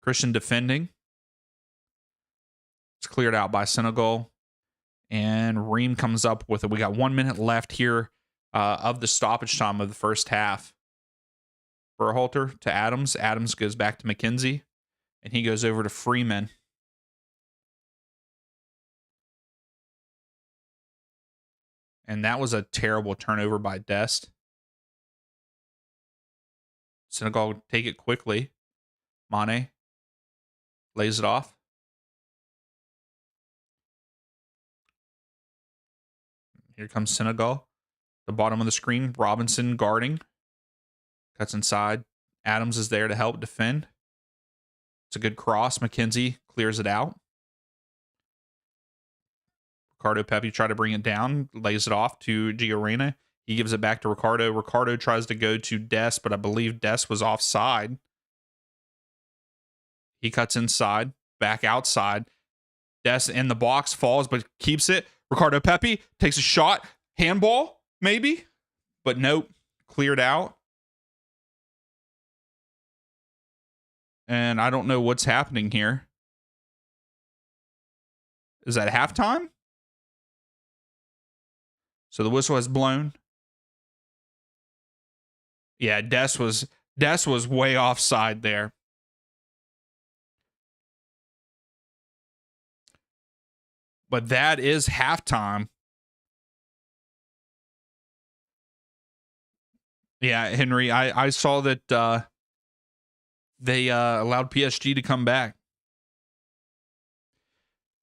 Christian defending. It's cleared out by Senegal. And Reem comes up with it. We got 1 minute left here of the stoppage time of the first half. Berhalter to Adams. Adams goes back to McKenzie. And he goes over to Freeman. And that was a terrible turnover by Dest. Senegal take it quickly. Mane lays it off. Here comes Senegal. The bottom of the screen, Robinson guarding. Cuts inside. Adams is there to help defend. It's a good cross. McKenzie clears it out. Ricardo Pepi tried to bring it down, lays it off to Giorena. He gives it back to Ricardo. Ricardo tries to go to Dest, but I believe Dest was offside. He cuts inside, back outside. Dest in the box, falls, but keeps it. Ricardo Pepi takes a shot. Handball, maybe? But nope. Cleared out. And I don't know what's happening here. Is that halftime? So the whistle has blown. Yeah, Dest was way offside there. But that is halftime. Yeah, Henry, I saw that they allowed PSG to come back.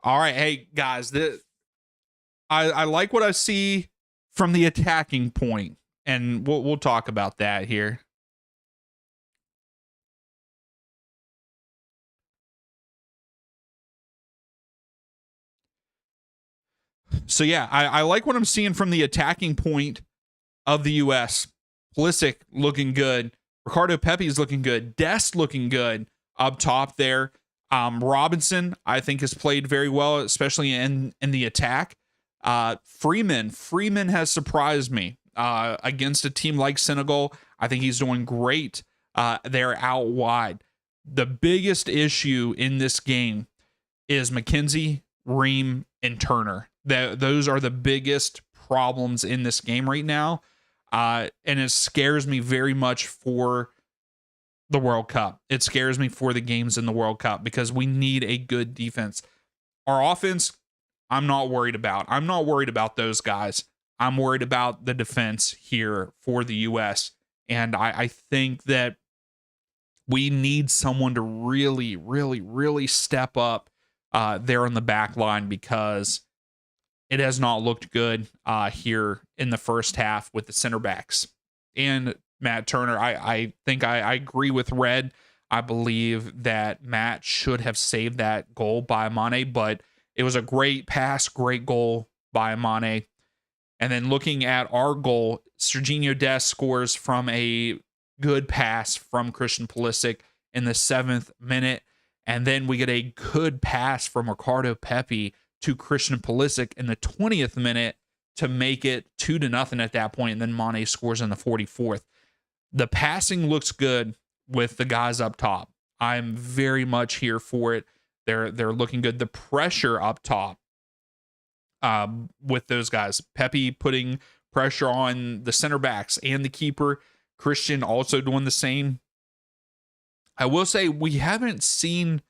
All right, hey guys, I like what I see from the attacking point, and we'll talk about that here. So yeah, I like what I'm seeing from the attacking point of the U.S. Pulisic looking good. Ricardo Pepi is looking good. Dest looking good up top there. Robinson, I think, has played very well, especially in the attack. Freeman has surprised me against a team like Senegal. I think he's doing great there out wide. The biggest issue in this game is McKenzie, Ream, and Turner. Those are the biggest problems in this game right now. And it scares me very much for the World Cup. It scares me for the games in the World Cup because we need a good defense. Our offense, I'm not worried about. I'm not worried about those guys. I'm worried about the defense here for the U.S. And I think that we need someone to really, really, really step up there on the back line because it has not looked good here in the first half with the center backs. And Matt Turner, I think I agree with Red. I believe that Matt should have saved that goal by Mane, but it was a great pass, great goal by Mane. And then looking at our goal, Serginho Dest scores from a good pass from Christian Pulisic in the 7th minute. And then we get a good pass from Ricardo Pepi to Christian Pulisic in the 20th minute to make it 2-0 at that point. And then Mane scores in the 44th. The passing looks good with the guys up top. I'm very much here for it. They're looking good. The pressure up top with those guys. Pepi putting pressure on the center backs and the keeper. Christian also doing the same. I will say we haven't seen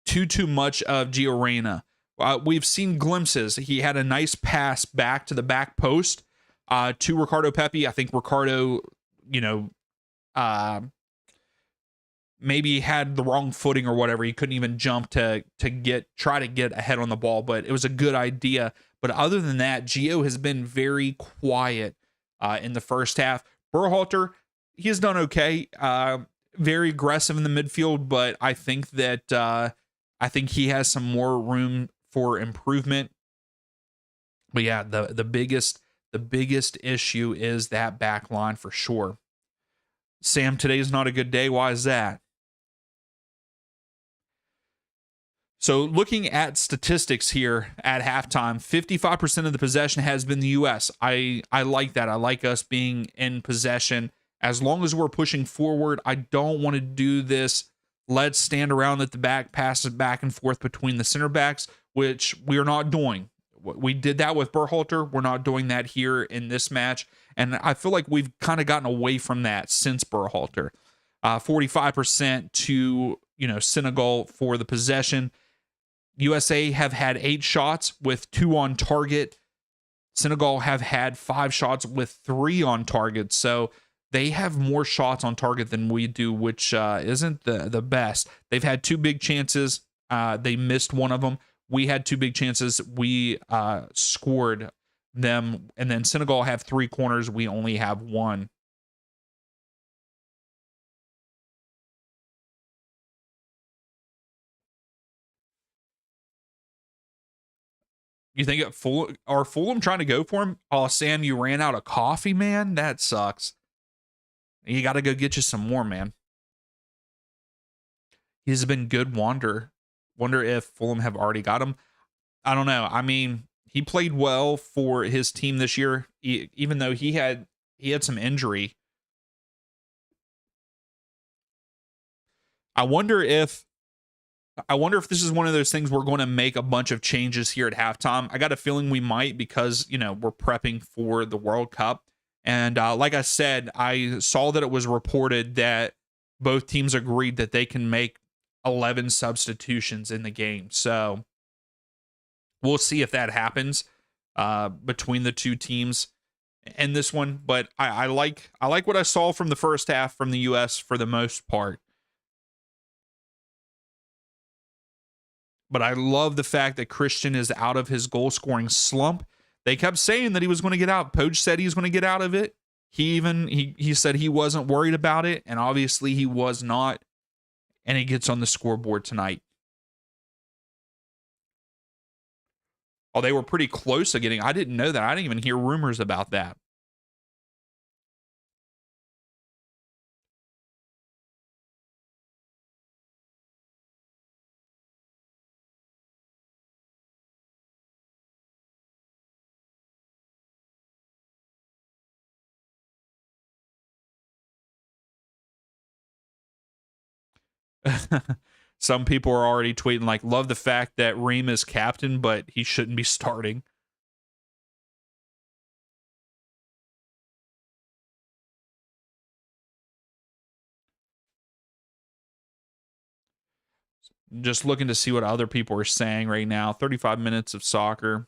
too much of Giorena. We've seen glimpses. He had a nice pass back to the back post to Ricardo Pepi. I think Ricardo, maybe had the wrong footing or whatever. He couldn't even jump to try to get ahead on the ball, but it was a good idea. But other than that, Gio has been very quiet in the first half. Berhalter, he has done okay. Very aggressive in the midfield, but I think that he has some more room for improvement. But yeah, the biggest issue is that back line for sure. Sam, today's not a good day. Why is that? So looking at statistics here at halftime, 55% of the possession has been the US. I like that. I like us being in possession. As long as we're pushing forward, I don't want to do this. Let's stand around at the back, pass it back and forth between the center backs, which we are not doing. We did that with Berhalter. We're not doing that here in this match. And I feel like we've kind of gotten away from that since Berhalter. 45% to, Senegal for the possession. USA have had 8 shots with 2 on target. Senegal have had 5 shots with 3 on target. So they have more shots on target than we do, which isn't the best. They've had 2 big chances. They missed one of them. We had 2 big chances. We scored them. And then Senegal have 3 corners. We only have 1. You think are Fulham trying to go for him? Oh, Sam, you ran out of coffee, man? That sucks. You got to go get you some more, man. He's been good. Wonder if Fulham have already got him. I don't know. I mean, he played well for his team this year, even though he had some injury. I wonder if this is one of those things we're going to make a bunch of changes here at halftime. I got a feeling we might because, we're prepping for the World Cup. And like I said, I saw that it was reported that both teams agreed that they can make 11 substitutions in the game. So we'll see if that happens between the two teams in this one. But I like what I saw from the first half from the U.S. for the most part. But I love the fact that Christian is out of his goal scoring slump. They kept saying that he was going to get out. Poach said he was going to get out of it. He said he wasn't worried about it, and obviously he was not. And he gets on the scoreboard tonight. Oh, they were pretty close to getting. I didn't know that. I didn't even hear rumors about that. Some people are already tweeting like, love the fact that Reem is captain, but he shouldn't be starting. Just looking to see what other people are saying right now. 35 minutes of soccer.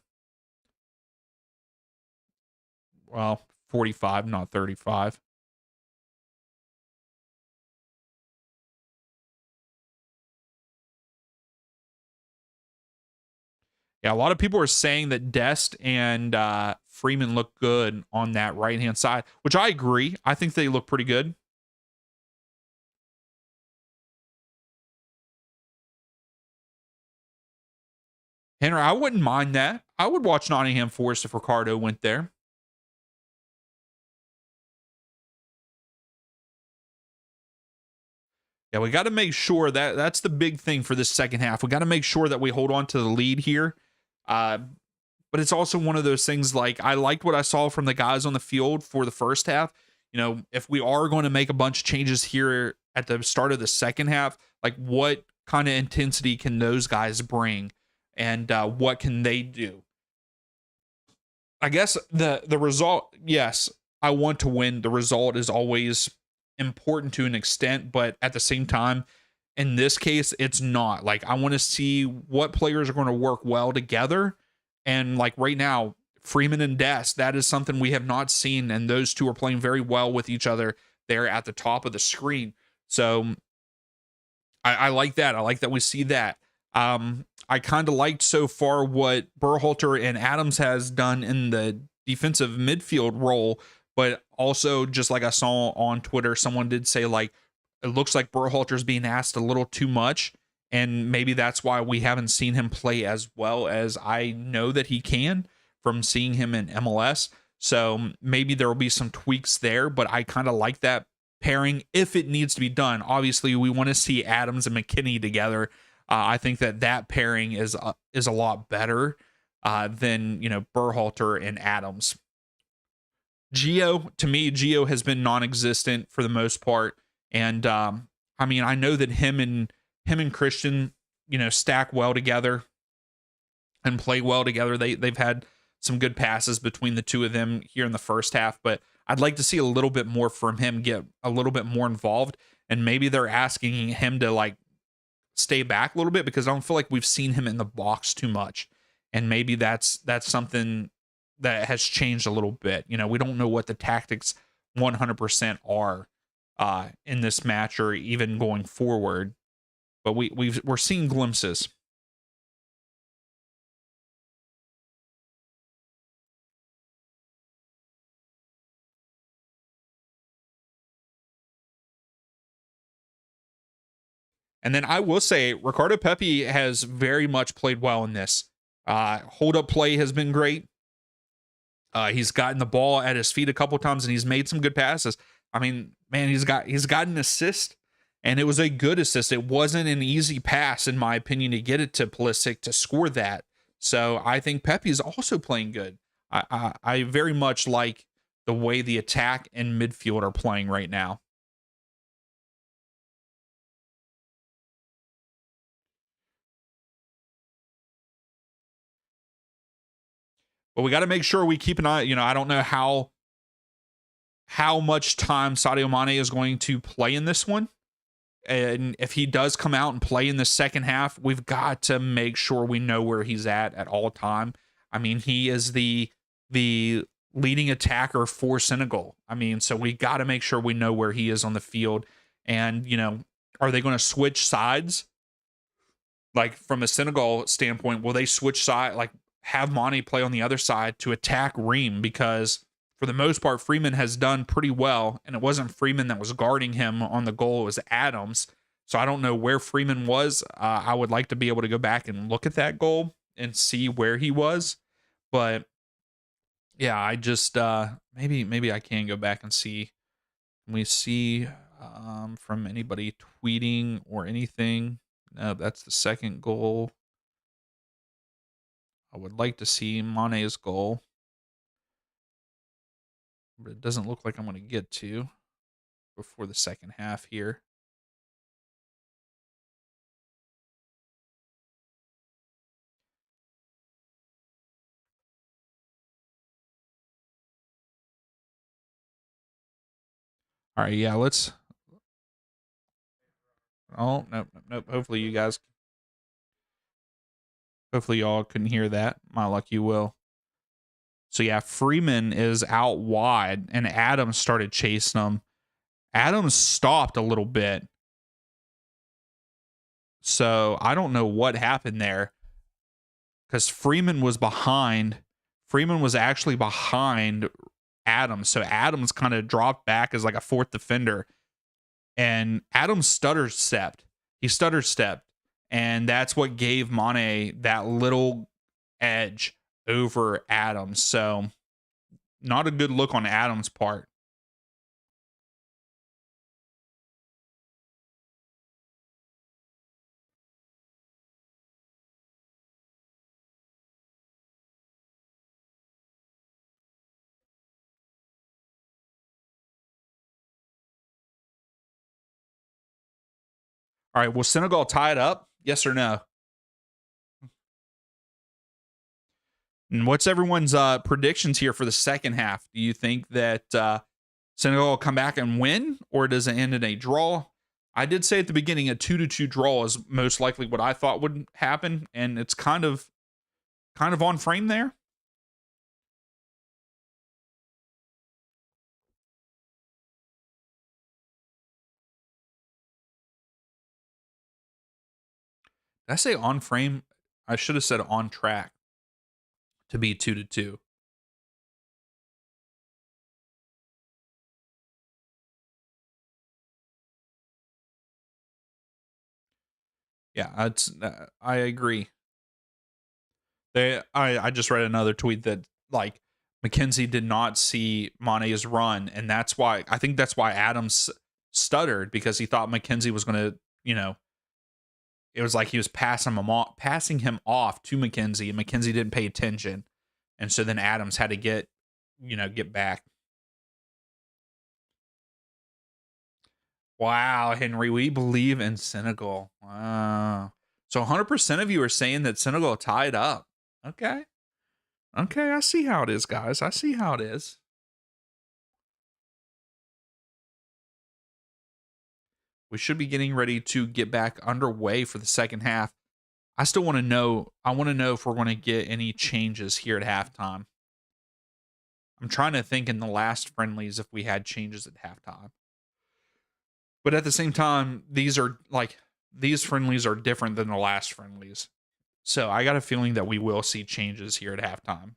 Well, 45, not 35. Yeah, a lot of people are saying that Dest and Freeman look good on that right-hand side, which I agree. I think they look pretty good. Henry, I wouldn't mind that. I would watch Nottingham Forest if Ricardo went there. Yeah, we got to make sure that's the big thing for this second half. We got to make sure that we hold on to the lead here. But it's also one of those things like I liked what I saw from the guys on the field for the first half. If we are going to make a bunch of changes here at the start of the second half, like what kind of intensity can those guys bring and what can they do? I guess the result, yes, I want to win. The result is always important to an extent, but at the same time, in this case, it's not. Like I want to see what players are going to work well together. And like right now, Freeman and Dest, that is something we have not seen, and those two are playing very well with each other there at the top of the screen. So I like that. I like that we see that. I kind of liked so far what Berhalter and Adams has done in the defensive midfield role, but also just like I saw on Twitter, someone did say like it looks like Berhalter's being asked a little too much, and maybe that's why we haven't seen him play as well as I know that he can from seeing him in MLS. So maybe there will be some tweaks there, but I kind of like that pairing if it needs to be done. Obviously, we want to see Adams and McKinney together. I think that pairing is a lot better than Berhalter and Adams. Geo, to me, Geo has been non-existent for the most part, and I mean, I know that him and Christian, stack well together and play well together. They've had some good passes between the two of them here in the first half, but I'd like to see a little bit more from him, get a little bit more involved, and maybe they're asking him to like stay back a little bit because I don't feel like we've seen him in the box too much, and maybe that's something that has changed a little bit. We don't know what the tactics 100% are in this match or even going forward, but we're seeing glimpses. And then I will say Ricardo Pepi has very much played well in this. Hold up play has been great. He's gotten the ball at his feet a couple times and he's made some good passes. I mean, man, he's got an assist, and it was a good assist. It wasn't an easy pass, in my opinion, to get it to Pulisic to score that. So I think Pepe is also playing good. I very much like the way the attack and midfield are playing right now. But we got to make sure we keep an eye. I don't know how much time Sadio Mane is going to play in this one. And if he does come out and play in the second half, we've got to make sure we know where he's at all time. I mean, he is the leading attacker for Senegal. I mean, so we got to make sure we know where he is on the field. And, are they going to switch sides? Like from a Senegal standpoint, will they switch side, like have Monty play on the other side to attack Ream? Because for the most part, Freeman has done pretty well, and it wasn't Freeman that was guarding him on the goal, it was Adams. So I don't know where Freeman was. I would like to be able to go back and look at that goal and see where he was. But yeah, I just maybe I can go back and see. Can we see from anybody tweeting or anything? No, that's the second goal. I would like to see Mane's goal, but it doesn't look like I'm going to get to before the second half here. All right, yeah, let's. Oh, nope, nope, nope. Hopefully y'all couldn't hear that. My luck, you will. So yeah, Freeman is out wide, and Adams started chasing him. Adams stopped a little bit. So I don't know what happened there because Freeman was behind. Freeman was actually behind Adams. So Adams kind of dropped back as like a fourth defender. And Adams stutter stepped. He stutter stepped. And that's what gave Mane that little edge over Adams. So not a good look on Adams' part. All right, will Senegal tie it up? Yes or no? And what's everyone's predictions here for the second half? Do you think that Senegal will come back and win, or does it end in a draw? I did say at the beginning a 2-2 draw is most likely what I thought would happen, and it's kind of on frame there. Did I say on frame? I should have said on track to be 2-2. Yeah, I agree. I just read another tweet that like McKenzie did not see Mane's run, and I think that's why Adams stuttered because he thought McKenzie was going to it was like he was passing him off to McKenzie, and McKenzie didn't pay attention. And so then Adams had to get back. Wow, Henry, we believe in Senegal. Wow. So 100% of you are saying that Senegal tied up. Okay. Okay, I see how it is, guys. I see how it is. We should be getting ready to get back underway for the second half. I still want to know. I want to know if we're going to get any changes here at halftime. I'm trying to think in the last friendlies if we had changes at halftime. But at the same time, these friendlies are different than the last friendlies. So I got a feeling that we will see changes here at halftime.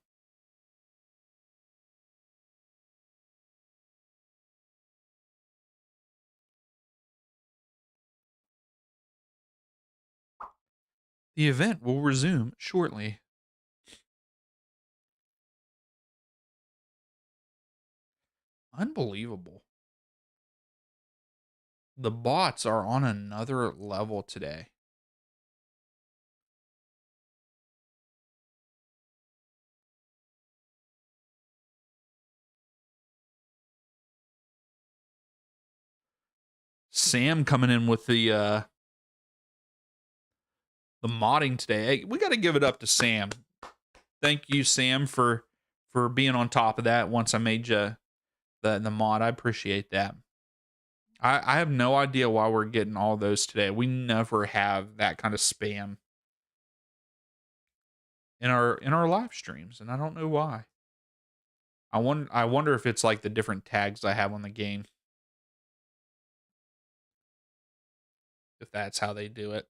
The event will resume shortly. Unbelievable. The bots are on another level today. Sam coming in with the modding today. Hey, we got to give it up to Sam. Thank you, Sam, for being on top of that once I made you the mod. I appreciate that. I have no idea why we're getting all those today. We never have that kind of spam in our live streams, and I don't know why. I wonder if it's like the different tags I have on the game. If that's how they do it.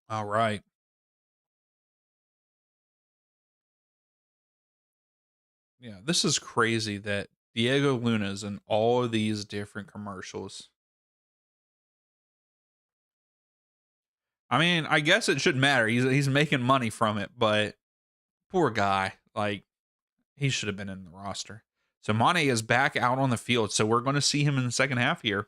All right. Yeah, this is crazy that Diego Luna's in all of these different commercials. I mean, I guess it shouldn't matter. He's making money from it, but poor guy. Like, he should have been in the roster. So Mane is back out on the field. So we're going to see him in the second half here.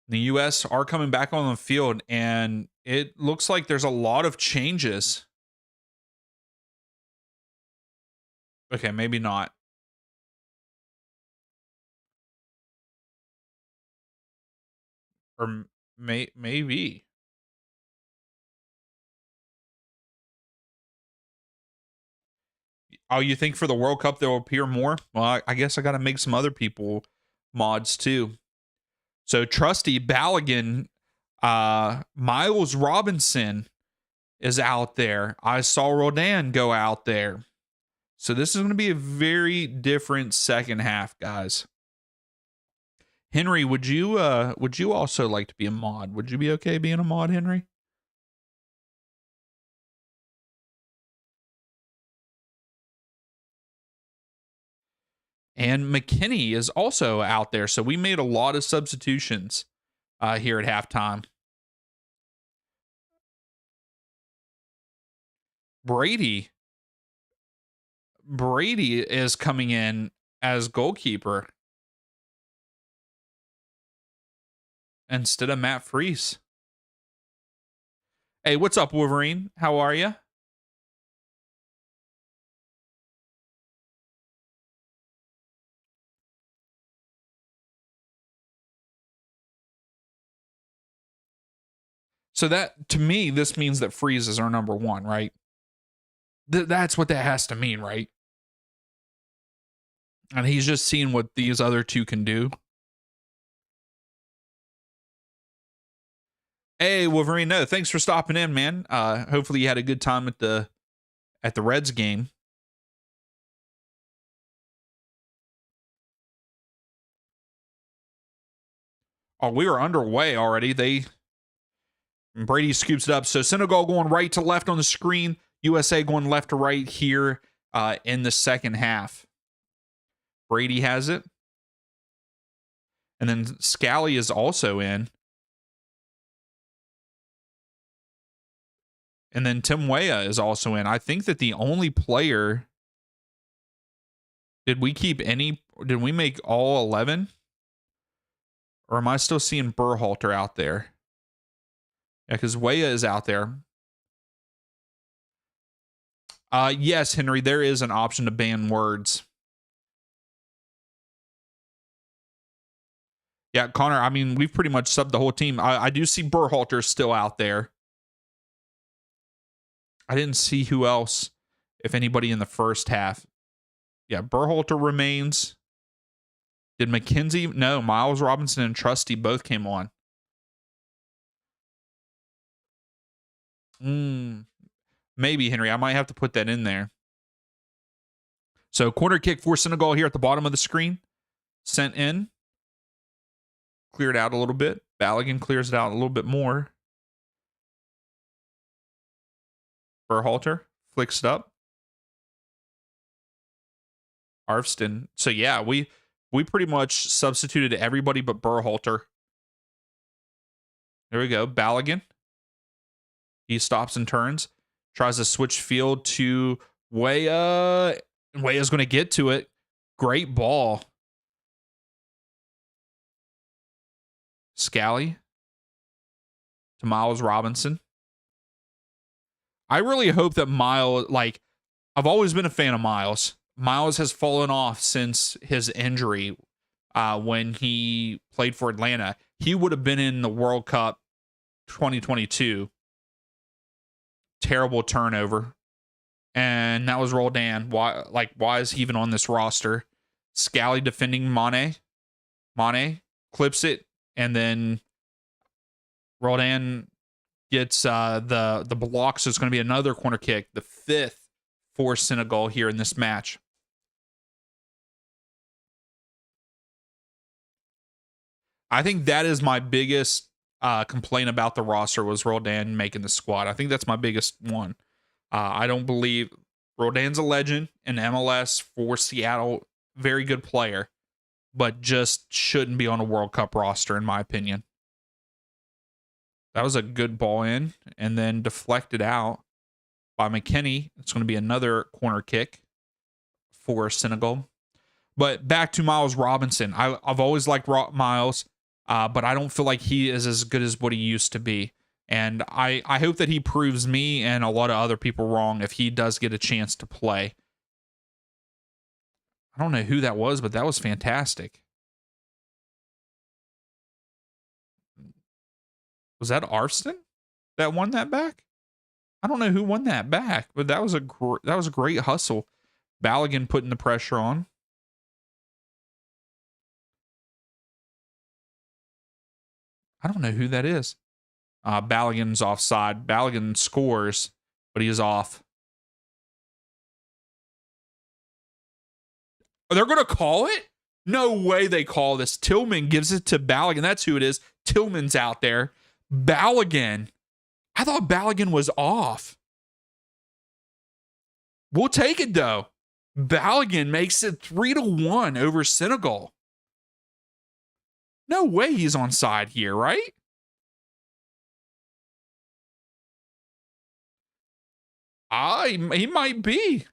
The U.S. are coming back on the field, and it looks like there's a lot of changes. Okay, maybe not. Or maybe. Oh, you think for the World Cup they'll appear more? Well, I guess I got to make some other people mods too. So Trusty Balogun, Miles Robinson is out there. I saw Rodan go out there. So this is going to be a very different second half, guys. Henry, would you also like to be a mod? Would you be okay being a mod, Henry? And McKinney is also out there. So we made a lot of substitutions here at halftime. Brady is coming in as goalkeeper instead of Matt Freese. Hey, what's up, Wolverine? How are you? So that, to me, this means that Freeze is our number one, right? That's what that has to mean, right? And he's just seeing what these other two can do. Hey, Wolverine, no, thanks for stopping in, man. Hopefully you had a good time at the Reds game. Oh, we were underway already. Brady scoops it up. So Senegal going right to left on the screen. USA going left to right here in the second half. Brady has it. And then Scally is also in. And then Tim Weah is also in. I think that the only player... Did we make all 11? Or am I still seeing Berhalter out there? Yeah, because Weah is out there. Yes, Henry, there is an option to ban words. Yeah, Connor, I mean, we've pretty much subbed the whole team. I do see Berhalter still out there. I didn't see who else, if anybody in the first half. Yeah, Berhalter remains. Did McKenzie? No, Miles Robinson and Trusty both came on. Maybe, Henry. I might have to put that in there. So, corner kick for Senegal here at the bottom of the screen. Sent in. Cleared out a little bit. Balogun clears it out a little bit more. Berhalter flicks it up. Arvston. So, yeah, we pretty much substituted everybody but Berhalter. There we go. Balogun. He stops and turns. Tries to switch field to Weah. Weah's going to get to it. Great ball. Scally to Miles Robinson. I really hope that Miles, I've always been a fan of Miles. Miles has fallen off since his injury when he played for Atlanta. He would have been in the World Cup 2022. Terrible turnover. And that was Roldan. Why is he even on this roster? Scally defending Mane. Mane clips it, and then Roldan gets the block, so it's going to be another corner kick, the 5th for Senegal here in this match. I think that is my biggest complaint about the roster was Roldan making the squad. I think that's my biggest one. I don't believe Roldan's a legend in MLS for Seattle. Very good player, but just shouldn't be on a World Cup roster, in my opinion. That was a good ball in and then deflected out by McKennie. It's going to be another corner kick for Senegal. But back to Miles Robinson. I've always liked Miles, but I don't feel like he is as good as what he used to be. And I hope that he proves me and a lot of other people wrong if he does get a chance to play. I don't know who that was, but that was fantastic. Was that Arvston that won that back? I don't know who won that back, but that was a great hustle. Balogun putting the pressure on. I don't know who that is. Balogun's offside. Balogun scores, but he is off. They're going to call it? No way they call this. Tillman gives it to Balogun. That's who it is. Tillman's out there. Balogun. I thought Balogun was off. We'll take it, though. Balogun makes it 3-1 over Senegal. No way he's onside here, right? He might be.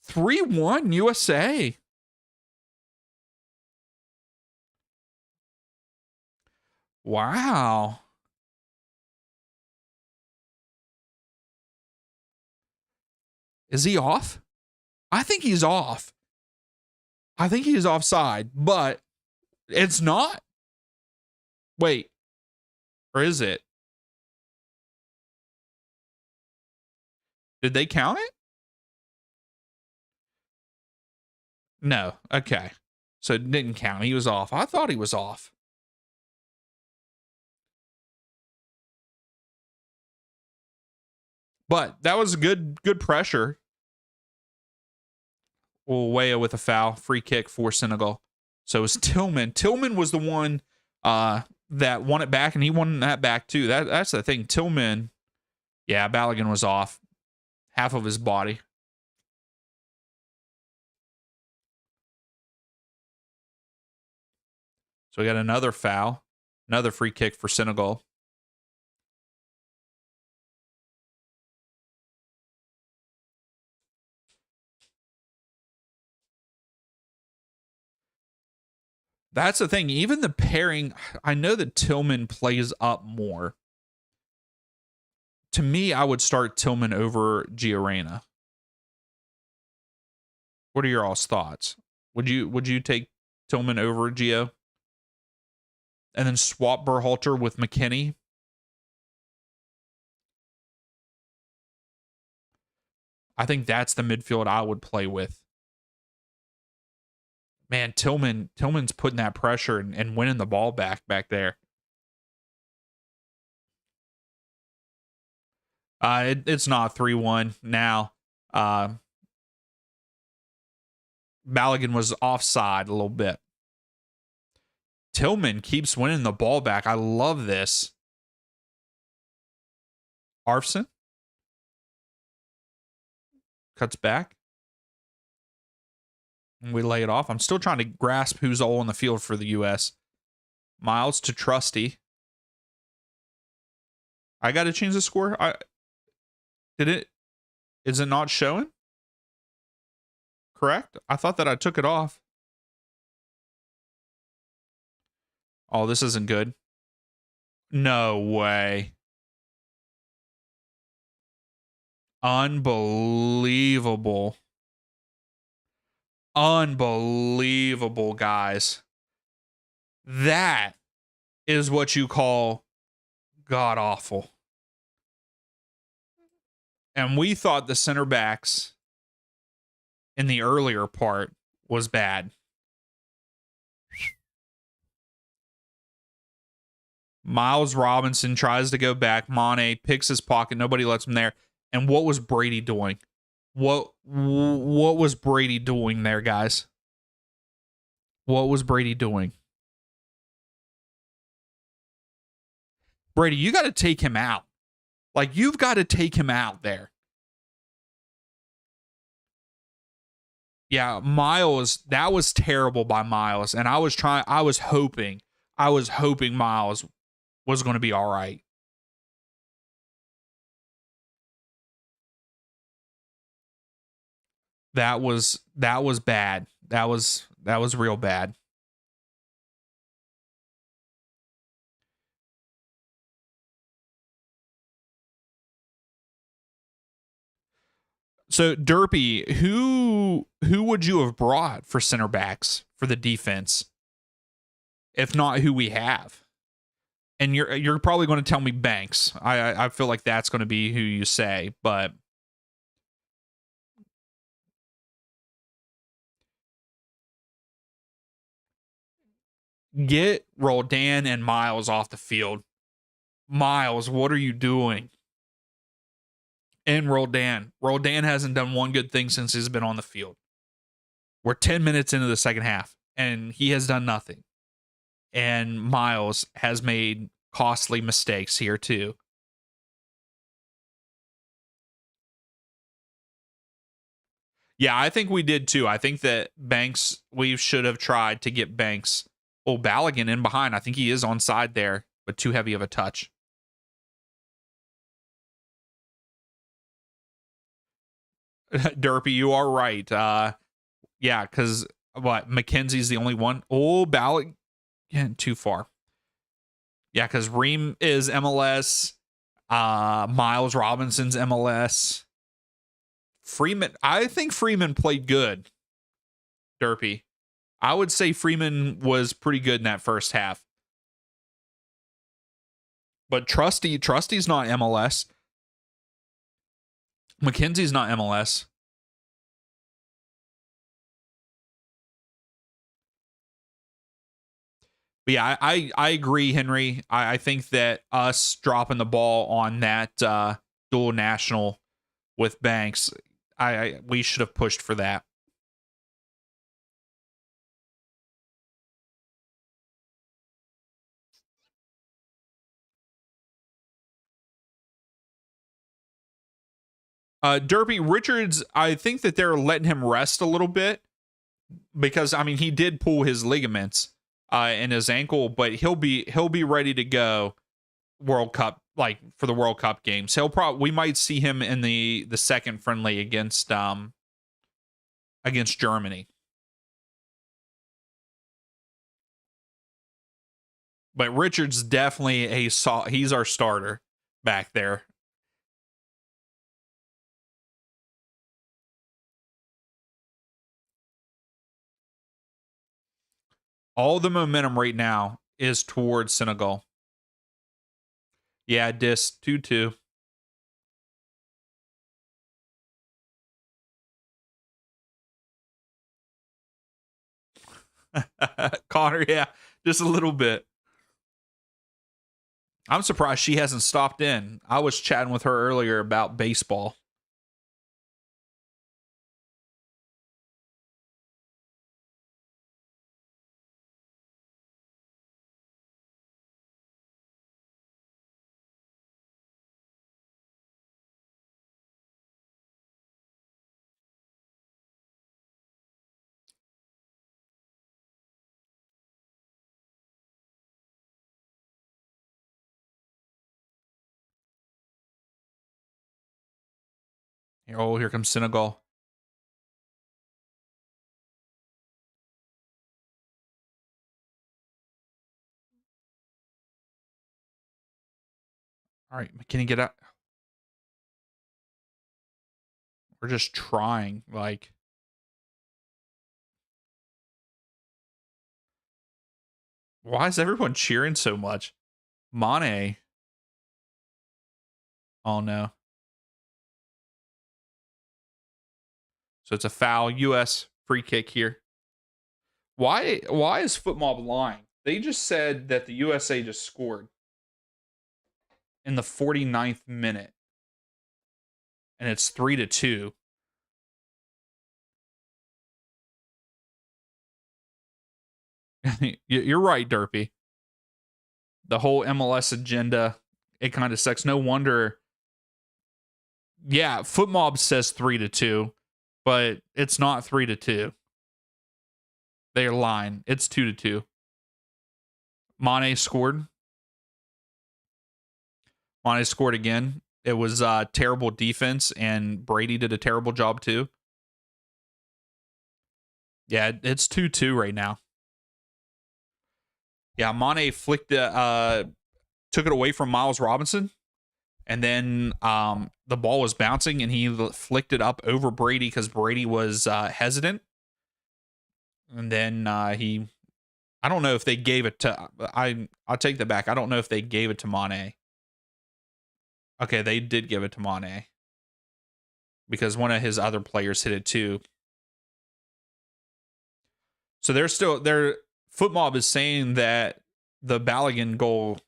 3-1 USA. Wow. Is he off? I think he's off. I think he's offside, but it's not. Wait. Or is it? Did they count it? No. Okay. So it didn't count. He was off. I thought he was off. But that was good pressure. Weah with a foul. Free kick for Senegal. So it was Tillman. Tillman was the one that won it back, and he won that back too. That's the thing. Tillman, yeah, Balogun was off. half of his body. So we got another foul, another free kick for Senegal. That's the thing. Even the pairing, I know that Tillman plays up more. To me, I would start Tillman over Giorena. What are your all's thoughts? Would you take Tillman over Gio? And then swap Berhalter with McKinney? I think that's the midfield I would play with. Man, Tillman's putting that pressure and winning the ball back there. It's not 3-1 now. Balogun was offside a little bit. Tillman keeps winning the ball back. I love this. Arfson cuts back. And we lay it off. I'm still trying to grasp who's all on the field for the U.S. Miles to Trusty. I got to change the score. Is it not showing? Correct? I thought that I took it off. Oh, this isn't good. No way. Unbelievable. Unbelievable, guys. That is what you call god awful. And we thought the center backs in the earlier part was bad. Miles Robinson tries to go back. Mane picks his pocket. Nobody lets him there. And what was Brady doing? What was Brady doing there, guys? What was Brady doing? Brady, you got to take him out. Like, you've got to take him out there. Yeah, Miles, that was terrible by Miles. And I was hoping Miles was going to be all right. That was bad. That was real bad. So Derpy, who would you have brought for center backs for the defense? If not who we have. And you're probably going to tell me Banks. I feel like that's going to be who you say, but get Roldan and Miles off the field. Miles, what are you doing? And Roldan. Roldan hasn't done one good thing since he's been on the field. We're 10 minutes into the second half, and he has done nothing. And Miles has made costly mistakes here, too. Yeah, I think we did, too. I think that Banks, we should have tried to get Banks. Oh, Balogun in behind. I think he is onside there, but too heavy of a touch. Derpy, you are right. Yeah, because what? McKenzie's the only one. Oh, Balogun. Yeah, too far. Yeah, because Ream is MLS. Miles Robinson's MLS. Freeman, I think Freeman played good. Derpy, I would say Freeman was pretty good in that first half. But Trusty's not MLS. McKenzie's not MLS. But yeah, I agree, Henry. I think that us dropping the ball on that dual national with Banks, we should have pushed for that. Derby Richards, I think that they're letting him rest a little bit because I mean he did pull his ligaments in his ankle, but he'll be ready to go World Cup, like for the World Cup games. We might see him in the second friendly against Germany. But Richards definitely he's our starter back there. All the momentum right now is towards Senegal. Yeah, dis 2-2. Connor, yeah, just a little bit. I'm surprised she hasn't stopped in. I was chatting with her earlier about baseball. Oh, here comes Senegal. All right, can he get out? We're just trying. Like, why is everyone cheering so much? Mane. Oh no. So it's a foul. US free kick here. Why is Footmob lying? They just said that the USA just scored in the 49th minute. And it's 3-2. You're right, Derpy. The whole MLS agenda, it kind of sucks. No wonder. Yeah, Footmob says 3-2, but it's not 3-2. They're lying. It's 2-2. Mane scored. Mane scored again. It was terrible defense, and Brady did a terrible job too. Yeah, it's 2-2 right now. Yeah, Mane took it away from Miles Robinson, and then the ball was bouncing, and he flicked it up over Brady because Brady was hesitant, and then I don't know if they gave it to I'll take that back. I don't know if they gave it to Mane. Okay, they did give it to Mane because one of his other players hit it too. So their Footmob is saying that the Balogun goal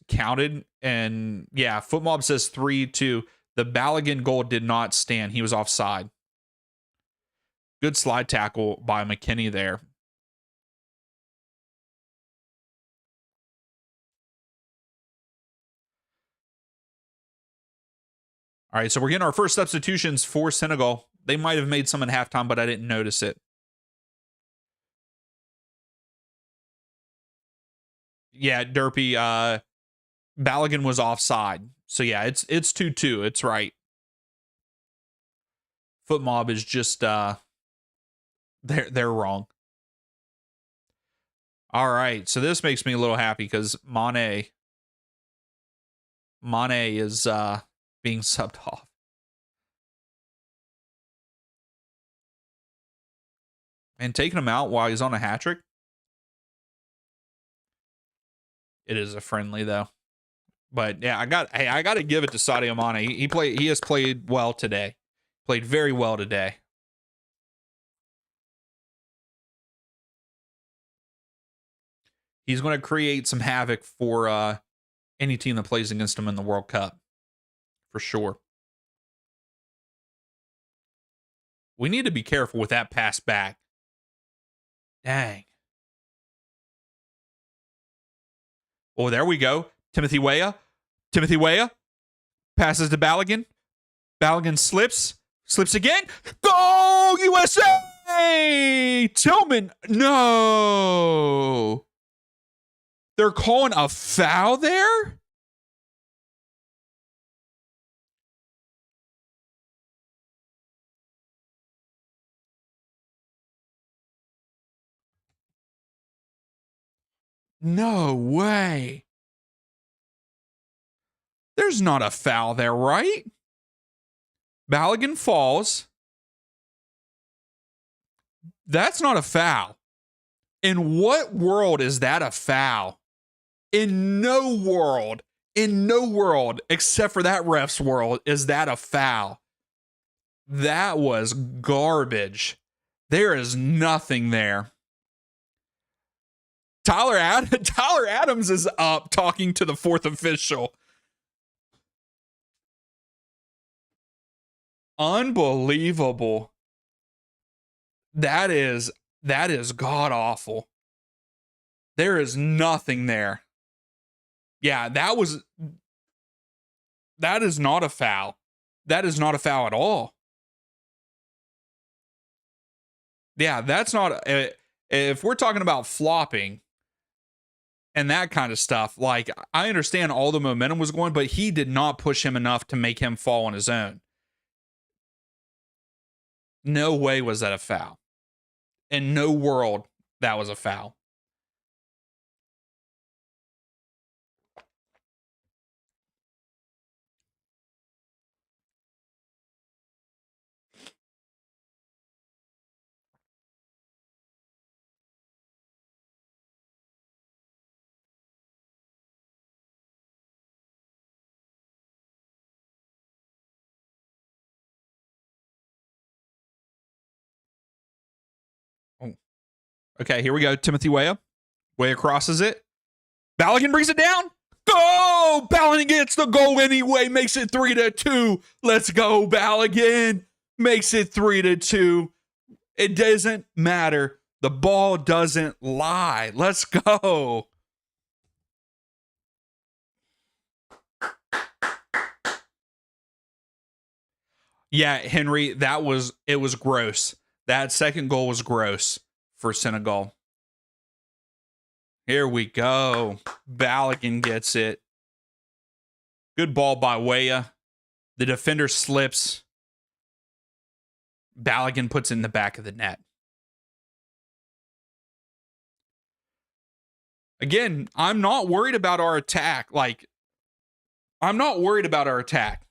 counted, and yeah, Footmob says 3-2. The Balogun goal did not stand. He was offside. Good slide tackle by McKinney there. All right, so we're getting our first substitutions for Senegal. They might have made some in halftime, but I didn't notice it. Yeah, Derpy. Balogun was offside. So yeah, it's 2-2. It's right. Footmob is just they're wrong. All right, so this makes me a little happy because Mane is being subbed off. And taking him out while he's on a hat trick. It is a friendly though. But yeah, I got to give it to Sadio Mane. He has played well today. Played very well today. He's going to create some havoc for any team that plays against him in the World Cup. For sure. We need to be careful with that pass back. Dang. Oh, there we go. Timothy Weah passes to Balogun. Balogun slips again. Go USA! Tillman, no. They're calling a foul there? No way. There's not a foul there, right? Balogun falls. That's not a foul. In what world is that a foul? In no world except for that ref's world is that a foul. That was garbage. There is nothing there. Tyler Adams is up talking to the fourth official. Unbelievable. That is god awful. There is nothing there. Yeah, that is not a foul. That is not a foul at all. Yeah, that's not if we're talking about flopping and that kind of stuff, like I understand all the momentum was going, but he did not push him enough to make him fall on his own. No way was that a foul. In no world that was a foul. Oh. Okay, here we go. Timothy Weah. Weah crosses it. Balogun brings it down. Go! Balogun gets the goal anyway. Makes it 3-2. Let's go, Balogun. Makes it 3-2. It doesn't matter. The ball doesn't lie. Let's go. Yeah, Henry, it was gross. That second goal was gross for Senegal. Here we go. Balogun gets it. Good ball by Weah. The defender slips. Balogun puts it in the back of the net. Again, I'm not worried about our attack. I'm not worried about our attack.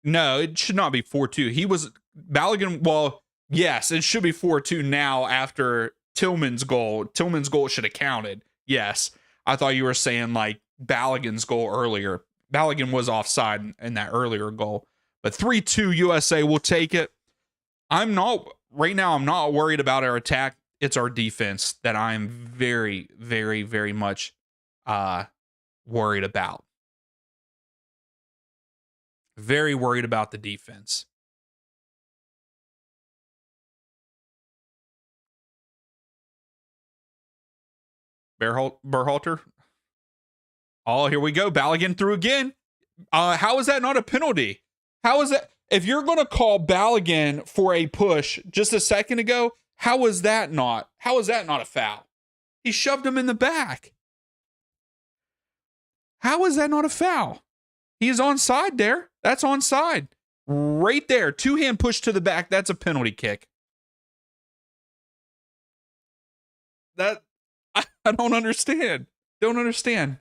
No, it should not be 4-2. Balogun, well, yes, it should be 4-2 now after Tillman's goal. Tillman's goal should have counted. Yes. I thought you were saying like Balogun's goal earlier. Balogun was offside in that earlier goal. But 3-2 USA will take it. Right now, I'm not worried about our attack. It's our defense that I'm very, very, very much worried about. Very worried about the defense. Berhalter. Oh, here we go. Balogun through again. How is that not a penalty? How is that? If you're going to call Balogun for a push just a second ago, how is that not a foul? He shoved him in the back. How is that not a foul? He is onside there. That's onside. Right there. Two-hand push to the back. That's a penalty kick. That I don't understand. Don't understand.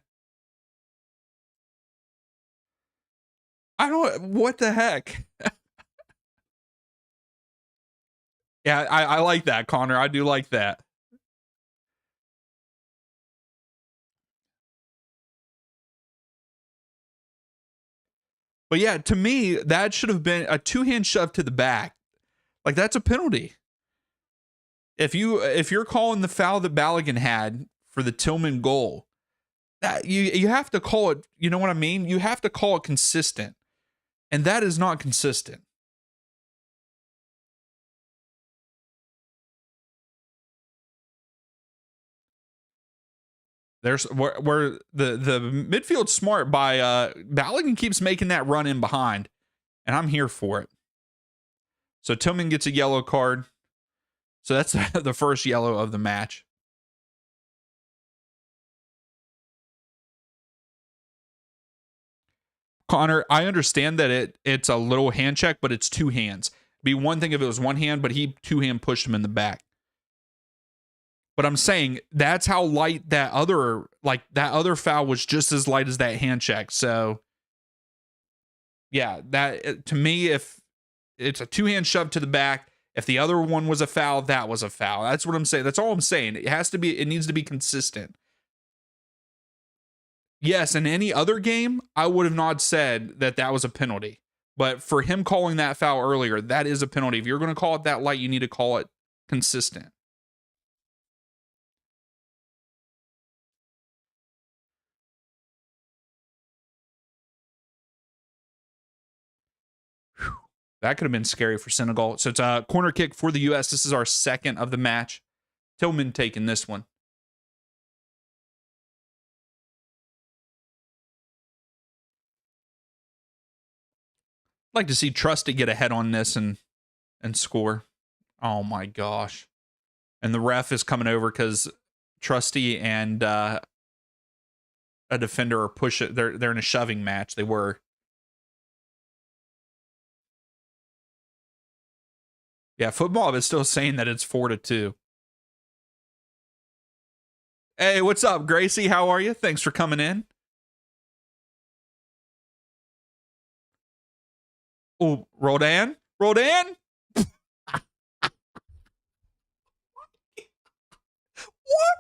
What the heck? Yeah, I like that, Connor. I do like that. But yeah, to me, that should have been a two-hand shove to the back. Like, that's a penalty. If you're calling the foul that Balogun had for the Tillman goal, that you have to call it, you know what I mean? You have to call it consistent. And that is not consistent. There's where the midfield's smart by Balogun keeps making that run in behind, and I'm here for it. So Tillman gets a yellow card. So that's the first yellow of the match. Connor, I understand that it's a little hand check, but it's two hands. Be one thing if it was one hand, but he two hand pushed him in the back. But I'm saying that's how light that other foul was, just as light as that hand check. So yeah, that to me, if it's a two hand shove to the back, if the other one was a foul, that was a foul. That's what I'm saying. That's all I'm saying. It needs to be consistent. Yes, in any other game, I would have not said that was a penalty. But for him calling that foul earlier, that is a penalty. If you're going to call it that light, you need to call it consistent. Whew. That could have been scary for Senegal. So it's a corner kick for the U.S. This is our second of the match. Tillman taking this one. I'd like to see Trusty get ahead on this and score. Oh my gosh. And the ref is coming over because Trusty and a defender are pushing. They're in a shoving match. They were. Yeah, football is still saying that it's 4-2. Hey, what's up, Gracie? How are you? Thanks for coming in. Oh, Rodan? Rodan? What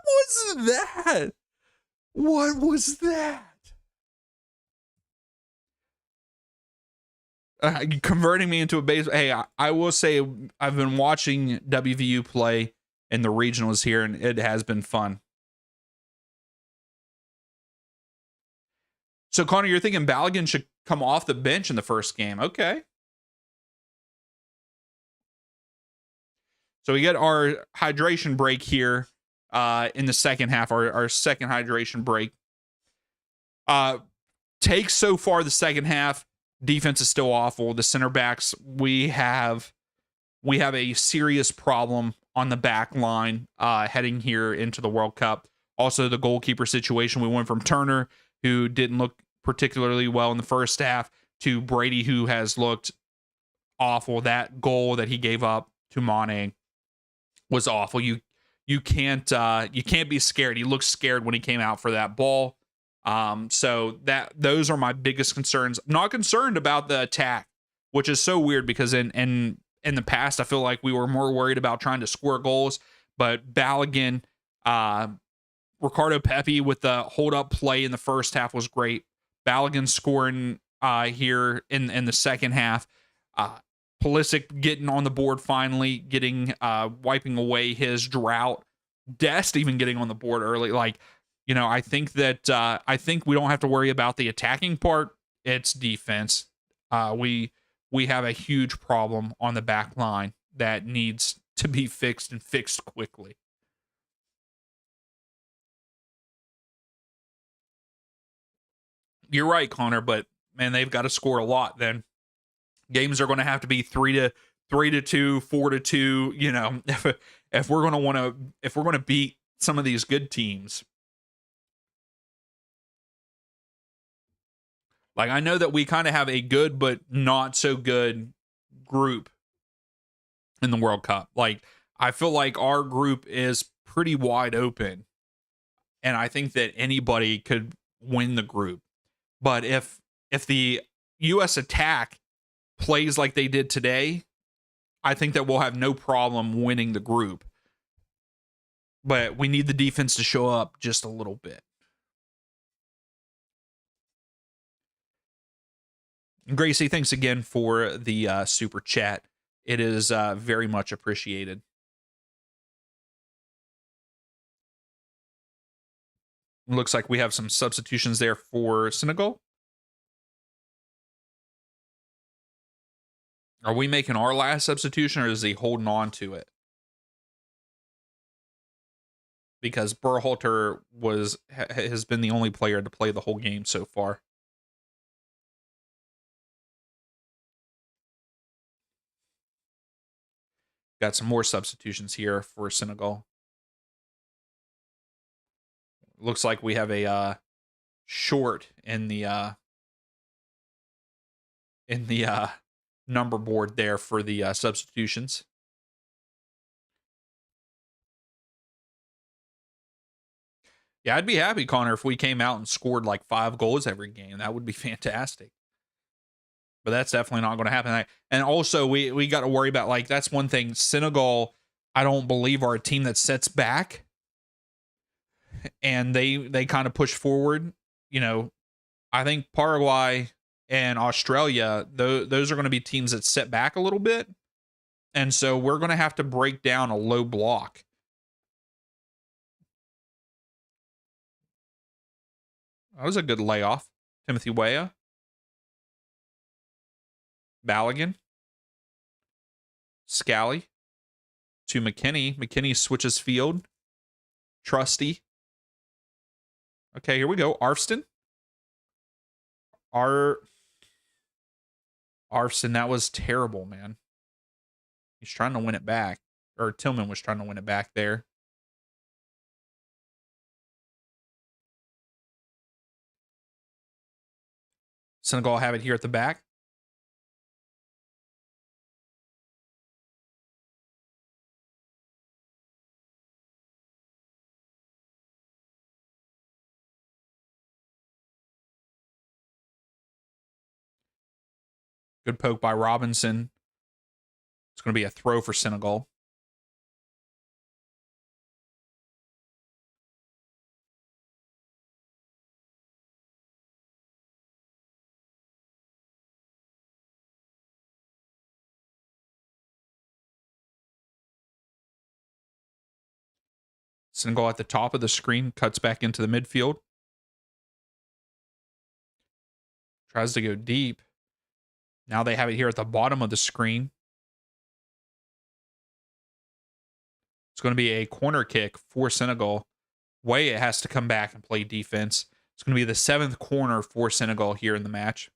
was that? What was that? Converting me into a base. Hey, I will say I've been watching WVU play in the regionals here, and it has been fun. So, Connor, you're thinking Balogun should come off the bench in the first game. Okay. So we get our hydration break here in the second half, our second hydration break. Takes so far the second half. Defense is still awful. The center backs, we have a serious problem on the back line heading here into the World Cup. Also, the goalkeeper situation. We went from Turner, who didn't look particularly well in the first half, to Brady, who has looked awful. That goal that he gave up to Mane was awful. You can't be scared. He looked scared when he came out for that ball. So those are my biggest concerns. I'm not concerned about the attack, which is so weird because in the past I feel like we were more worried about trying to score goals. But Balogun, Ricardo Pepi with the hold up play in the first half was great. Balogun scoring here in the second half. Pulisic getting on the board finally, getting wiping away his drought. Dest even getting on the board early. Like, you know, I think we don't have to worry about the attacking part. It's defense. We have a huge problem on the back line that needs to be fixed and fixed quickly. You're right, Connor, but man, they've got to score a lot. Then games are going to have to be 3-2, 4-2. You know, if we're going to beat some of these good teams. Like, I know that we kind of have a good but not so good group in the World Cup. Like, I feel like our group is pretty wide open, and I think that anybody could win the group. But if the U.S. attack plays like they did today, I think that we'll have no problem winning the group. But we need the defense to show up just a little bit. Gracie, thanks again for the super chat. It is very much appreciated. Looks like we have some substitutions there for Senegal. Are we making our last substitution, or is he holding on to it? because Berhalter has been the only player to play the whole game so far. Got some more substitutions here for Senegal. Looks like we have a short in the number board there for the substitutions. Yeah, I'd be happy, Connor, if we came out and scored like 5 goals every game. That would be fantastic. But that's definitely not going to happen. And also, we got to worry about, like, that's one thing. Senegal, I don't believe, are a team that sets back, and they kind of push forward. You know, I think Paraguay and Australia, those are going to be teams that set back a little bit. And so we're going to have to break down a low block. That was a good layoff. Timothy Weah. Balogun. Scally. To McKinney. McKinney switches field. Trusty. Okay, here we go. Arfston. Arfston, that was terrible, man. He's trying to win it back. Or Tillman was trying to win it back there. Senegal have it here at the back. Good poke by Robinson. It's going to be a throw for Senegal. Senegal at the top of the screen, cuts back into the midfield. Tries to go deep. Now they have it here at the bottom of the screen. It's going to be a corner kick for Senegal. Weah has to come back and play defense. It's going to be the 7th corner for Senegal here in the match.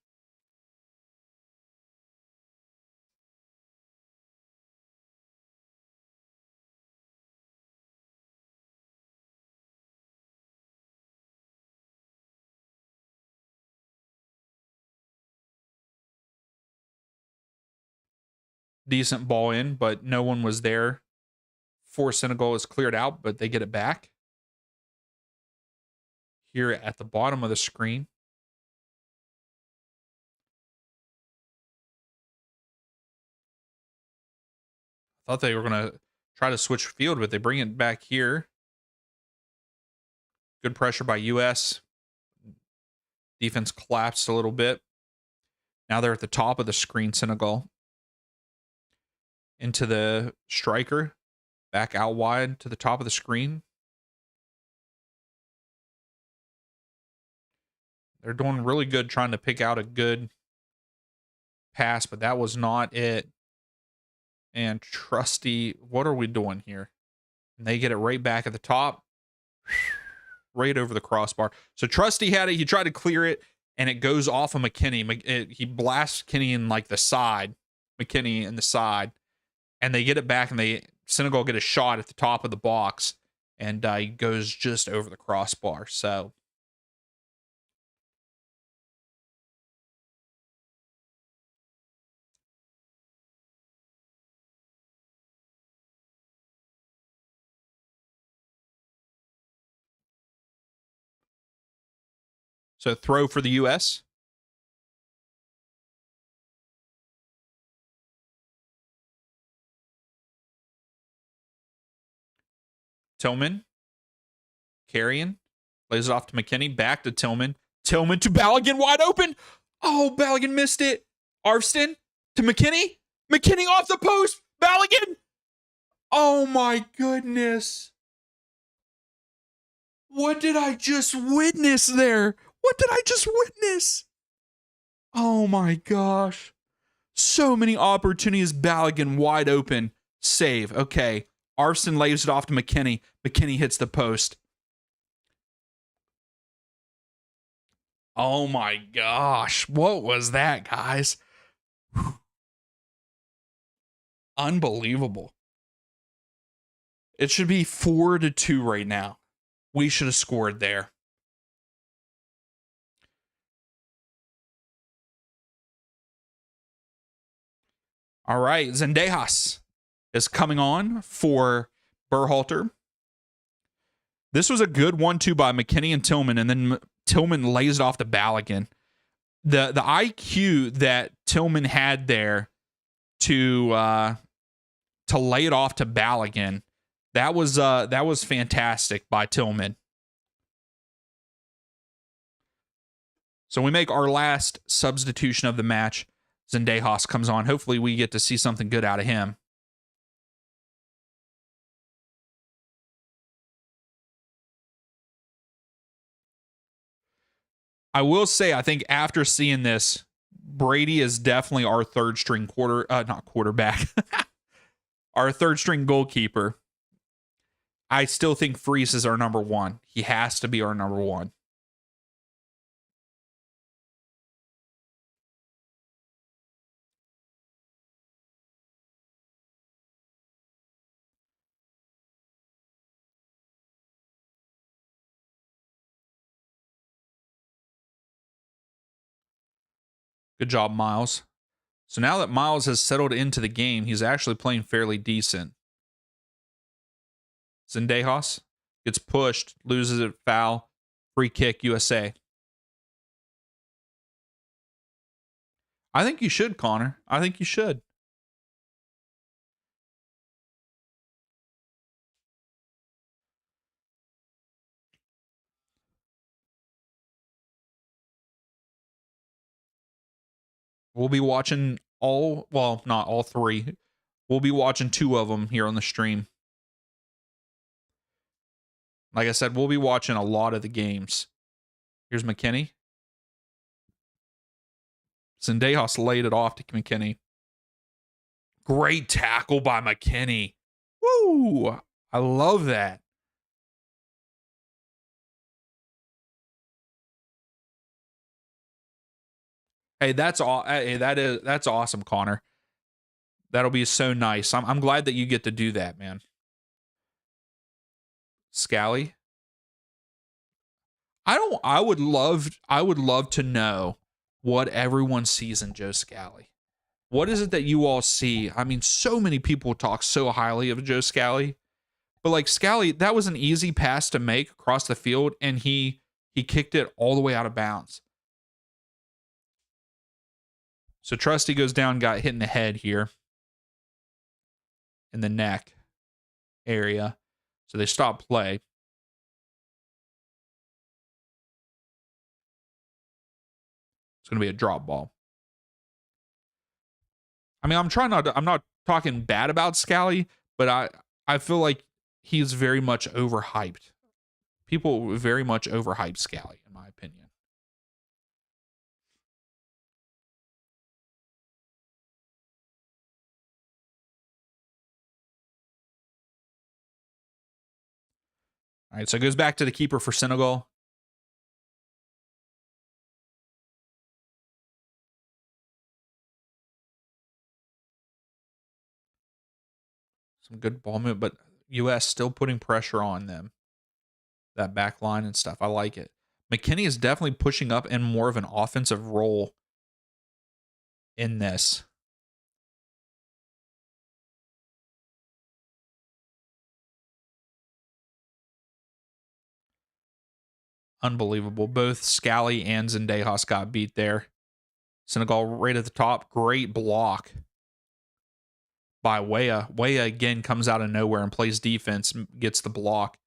Decent ball in, but no one was there for Senegal. Is cleared out, but they get it back. Here at the bottom of the screen. I thought they were going to try to switch field, but they bring it back here. Good pressure by US. Defense collapsed a little bit. Now they're at the top of the screen, Senegal. Into the striker. Back out wide to the top of the screen. They're doing really good trying to pick out a good pass, but that was not it. And Trusty, what are we doing here? And they get it right back at the top. Right over the crossbar. So Trusty had it. He tried to clear it, and it goes off of McKinney. He blasts Kenny in like the side. McKinney in the side. And they get it back, and Senegal get a shot at the top of the box. And he goes just over the crossbar. So throw for the US. Tillman. Carrion. Lays it off to McKinney. Back to Tillman. Tillman to Balogun, wide open. Oh, Balogun missed it. Arfston to McKinney. McKinney off the post. Balogun. Oh, my goodness. What did I just witness there? What did I just witness? Oh, my gosh. So many opportunities. Balogun wide open. Save. Okay. Arson lays it off to McKinney. McKinney hits the post. Oh my gosh. What was that, guys? Unbelievable. It should be 4-2 right now. We should have scored there. All right. Zendejas is coming on for Berhalter. This was a good 1-2 by McKinney and Tillman, and then Tillman lays it off to Balogun. The IQ that Tillman had there to lay it off to Balogun, that was fantastic by Tillman. So we make our last substitution of the match. Zendejas comes on. Hopefully we get to see something good out of him. I will say, I think after seeing this, Brady is definitely our third string not quarterback, our third string goalkeeper. I still think Freese is our number one. He has to be our number one. Good job, Miles. So now that Miles has settled into the game, he's actually playing fairly decent. Zendejas gets pushed, loses a foul, free kick, USA. I think you should, Connor. I think you should. We'll be watching not all three. We'll be watching 2 of them here on the stream. Like I said, we'll be watching a lot of the games. Here's McKinney. Zendejas laid it off to McKinney. Great tackle by McKinney. Woo! I love that. Hey, that's all. Hey, that's awesome, Connor. That'll be so nice. I'm glad that you get to do that, man. Scally. I would love to know what everyone sees in Joe Scally. What is it that you all see? I mean, so many people talk so highly of Joe Scally. But like Scally, that was an easy pass to make across the field, and he kicked it all the way out of bounds. So Trusty goes down, got hit in the head here. In the neck area. So they stop play. It's going to be a drop ball. I mean, I'm not talking bad about Scally, but I feel like he's very much overhyped. People very much overhype Scally, in my opinion. All right, so it goes back to the keeper for Senegal. Some good ball movement, but U.S. still putting pressure on them. That back line and stuff. I like it. McKinney is definitely pushing up in more of an offensive role in this. Unbelievable. Both Scally and Zendejas got beat there. Senegal right at the top. Great block by Weah. Weah again comes out of nowhere and plays defense, gets the block.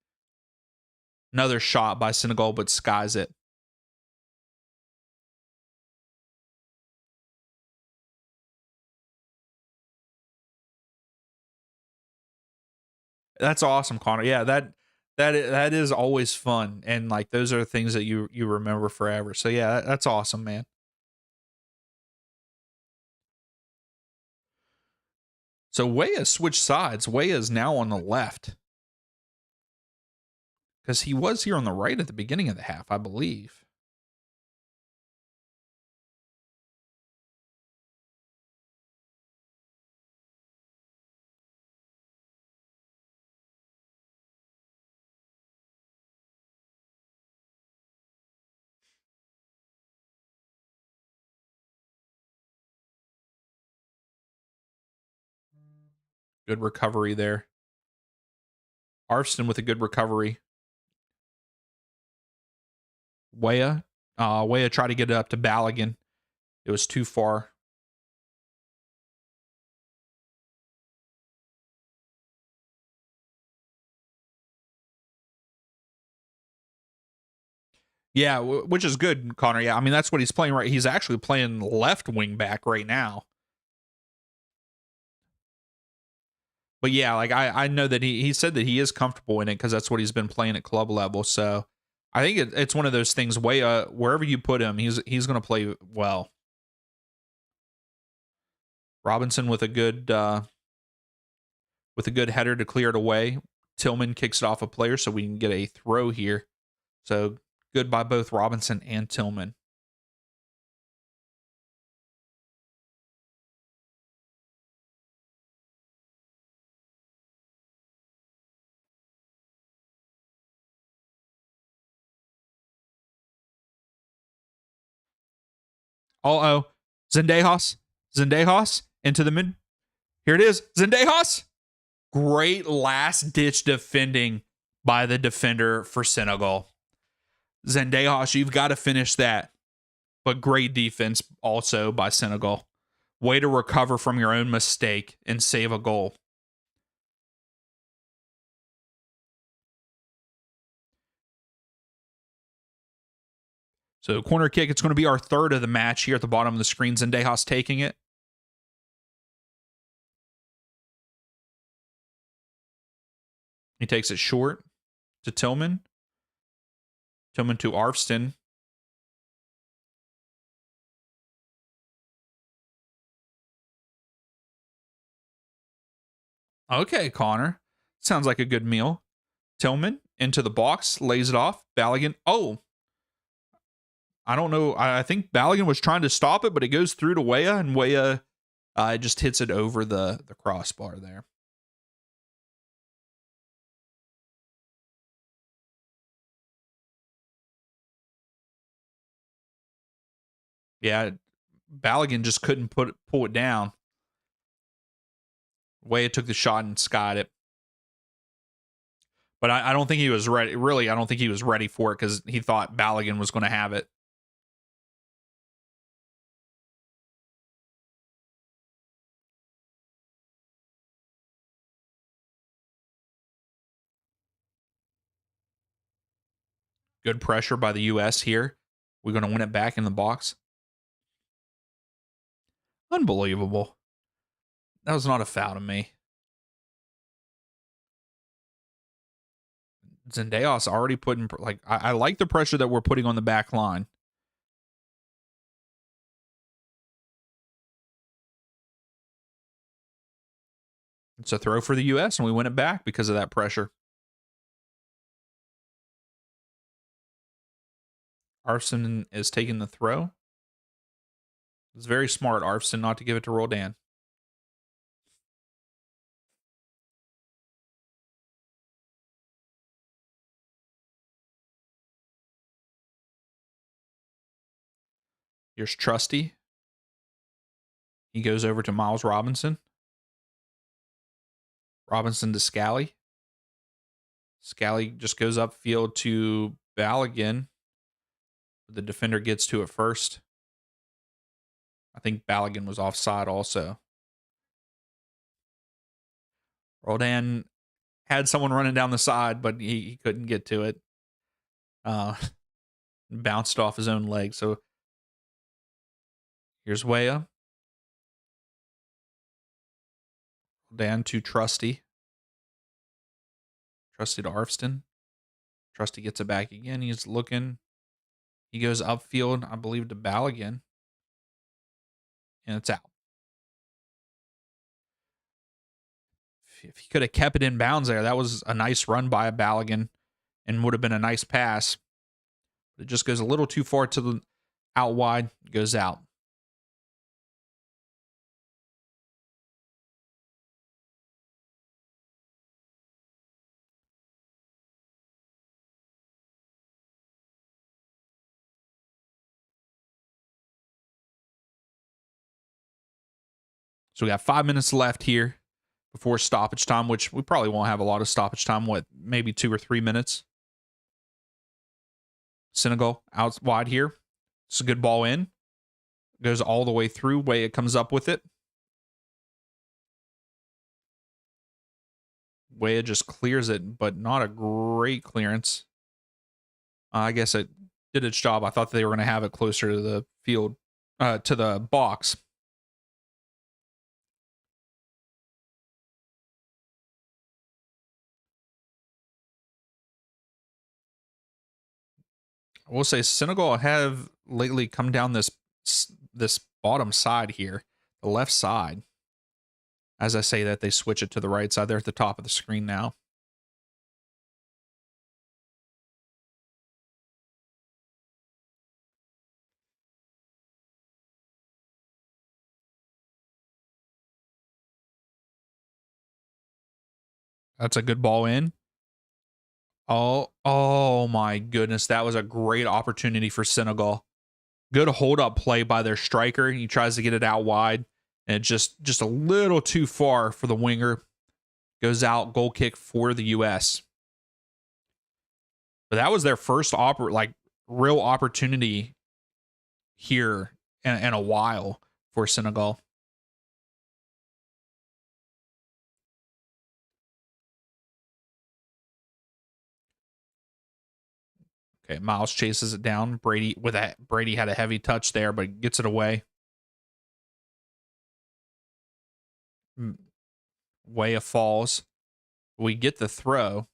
Another shot by Senegal, but skies it. That's awesome, Connor. Yeah, that is always fun, and like those are things that you remember forever. So yeah, that's awesome, man. So Weah switched sides. Weah is now on the left because he was here on the right at the beginning of the half, I believe. Good recovery there. Arfston with a good recovery. Weah. Weah tried to get it up to Balogun. It was too far. Yeah, which is good, Connor. Yeah, I mean, that's what he's playing right. He's actually playing left wing back right now. But yeah, like I know that he said that he is comfortable in it because that's what he's been playing at club level. So I think it's one of those things. Wherever you put him, he's going to play well. Robinson with a good header to clear it away. Tillman kicks it off a player, so we can get a throw here. So good by both Robinson and Tillman. Oh, Zendejas into the mid. Here it is, Zendejas. Great last ditch defending by the defender for Senegal. Zendejas, you've got to finish that. But great defense also by Senegal. Way to recover from your own mistake and save a goal. So corner kick, it's going to be our third of the match here at the bottom of the screen. Zendejas taking it. He takes it short to Tillman. Tillman to Arfston. Okay, Connor. Sounds like a good meal. Tillman into the box, lays it off. Balogun. Oh, I don't know. I think Balogun was trying to stop it, but it goes through to Weah, and Weah just hits it over the crossbar there. Yeah, Balogun just couldn't pull it down. Weah took the shot and skied it. But I don't think he was ready. Really, I don't think he was ready for it because he thought Balogun was going to have it. Good pressure by the U.S. here. We're going to win it back in the box. Unbelievable. That was not a foul to me. Zendejas already putting like I like the pressure that we're putting on the back line. It's a throw for the U.S. and we win it back because of that pressure. Arfston is taking the throw. It's very smart, Arfston, not to give it to Roldan. Here's Trusty. He goes over to Miles Robinson. Robinson to Scally. Scally just goes upfield to Balogun. The defender gets to it first. I think Balogun was offside also. Roldan had someone running down the side, but he couldn't get to it. Bounced off his own leg. So here's Weah. Roldan to Trusty. Trusty to Arfston. Trusty gets it back again. He's looking. He goes upfield, I believe, to Balogun. And it's out. if he could have kept it in bounds there, that was a nice run by a Balogun and would have been a nice pass. It just goes a little too far to the out wide, goes out. So we got 5 minutes left here before stoppage time, which we probably won't have a lot of stoppage time. What, maybe 2 or 3 minutes? Senegal out wide here. It's a good ball in. Goes all the way through. Way it comes up with it. Way it just clears it, but not a great clearance. I guess it did its job. I thought they were going to have it closer to the field, to the box. I will say Senegal have lately come down this bottom side here, the left side. As I say that, they switch it to the right side. They're at the top of the screen now. That's a good ball in. Oh my goodness. That was a great opportunity for Senegal. Good hold up play by their striker. He tries to get it out wide, and just a little too far for the winger. Goes out, goal kick for the US. But that was their first real opportunity here in a while for Senegal. Okay, Miles chases it down. Brady had a heavy touch there, but gets it away. Way falls. We get the throw.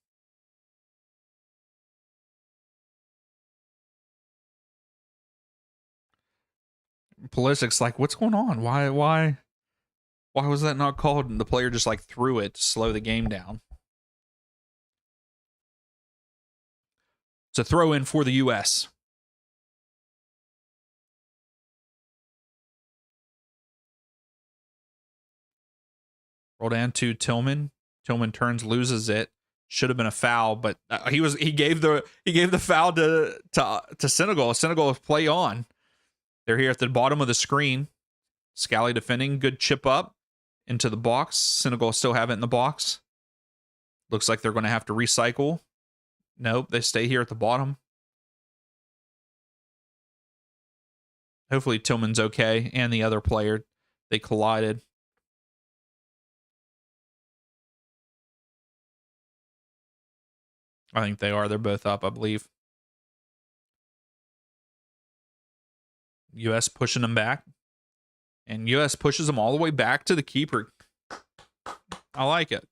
Pulisic's like, what's going on? Why was that not called? And the player just like threw it to slow the game down. It's a throw in for the US. Roll down to Tillman. Tillman turns, loses it. Should have been a foul, but he gave the foul to Senegal. Senegal play on. They're here at the bottom of the screen. Scally defending, good chip up into the box. Senegal still have it in the box. Looks like they're going to have to recycle. Nope, they stay here at the bottom. Hopefully Tillman's okay, and the other player. They collided. I think they are. They're both up, I believe. US pushing them back. And US pushes them all the way back to the keeper. I like it.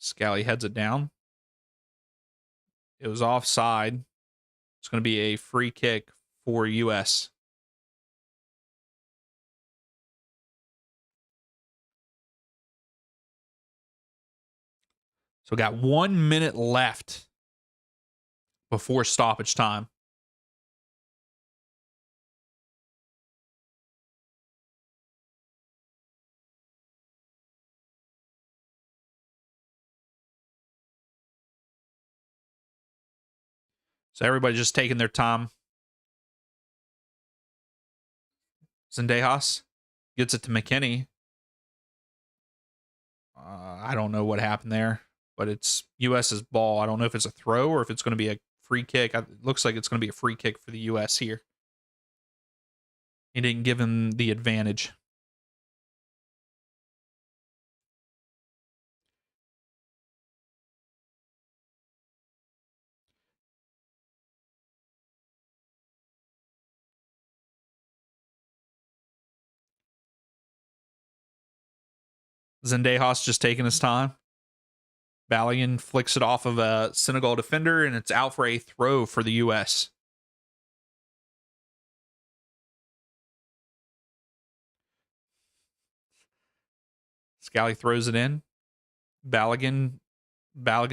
Scally heads it down. It was offside. It's going to be a free kick for US. So we got 1 minute left before stoppage time. So everybody's just taking their time. Zendejas gets it to McKinney. I don't know what happened there, but it's US's ball. I don't know if it's a throw or if it's going to be a free kick. It looks like it's going to be a free kick for the US here. He didn't give him the advantage. Zendejas just taking his time. Balogun flicks it off of a Senegal defender, and it's out for a throw for the US. Scally throws it in. Balogun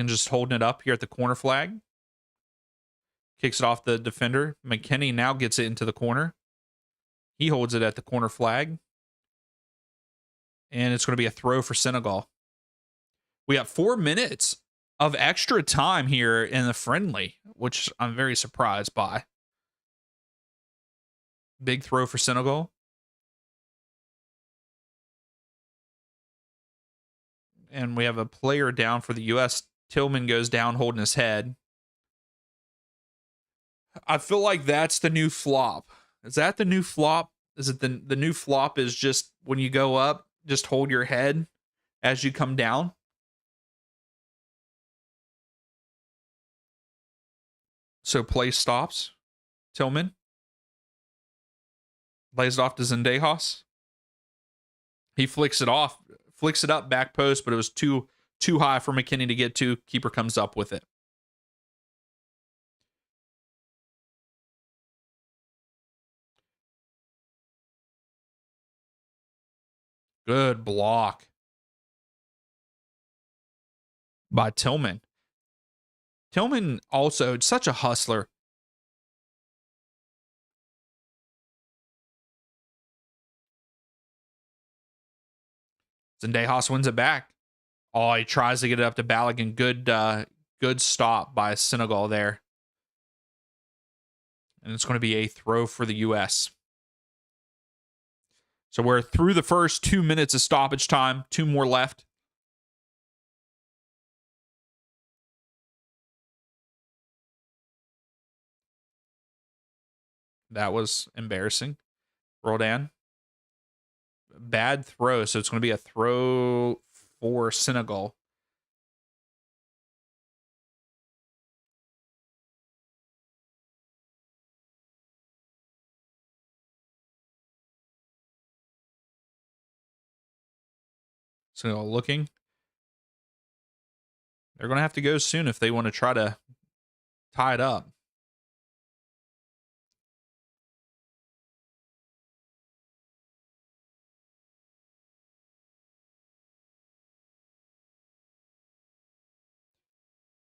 just holding it up here at the corner flag. Kicks it off the defender. McKinney now gets it into the corner. He holds it at the corner flag. And it's going to be a throw for Senegal. We got 4 minutes of extra time here in the friendly, which I'm very surprised by. Big throw for Senegal. And we have a player down for the U.S. Tillman goes down holding his head. I feel like that's the new flop. Is that the new flop? Is it the new flop is just when you go up, just hold your head as you come down? So play stops. Tillman lays it off to Zendejas. He flicks it up back post, but it was too high for McKinney to get to. Keeper comes up with it. Good block by Tillman. Tillman also such a hustler. Zendejas wins it back. Oh, he tries to get it up to Balogun. Good stop by Senegal there. And it's going to be a throw for the U.S. So we're through the first 2 minutes of stoppage time. 2 more left. That was embarrassing. Roldan. Bad throw, so it's going to be a throw for Senegal. Senegal looking. They're going to have to go soon if they want to try to tie it up.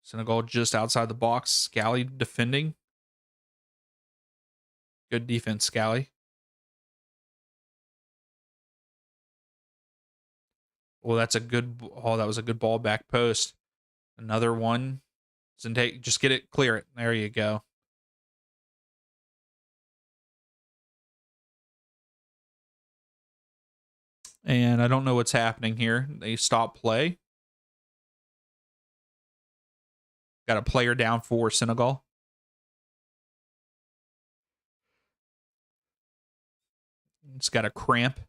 Senegal just outside the box. Scally defending. Good defense, Scally. Well, that was a good ball back post. Another one. Just get it, clear it. There you go. And I don't know what's happening here. They stop play. Got a player down for Senegal. It's got a cramp.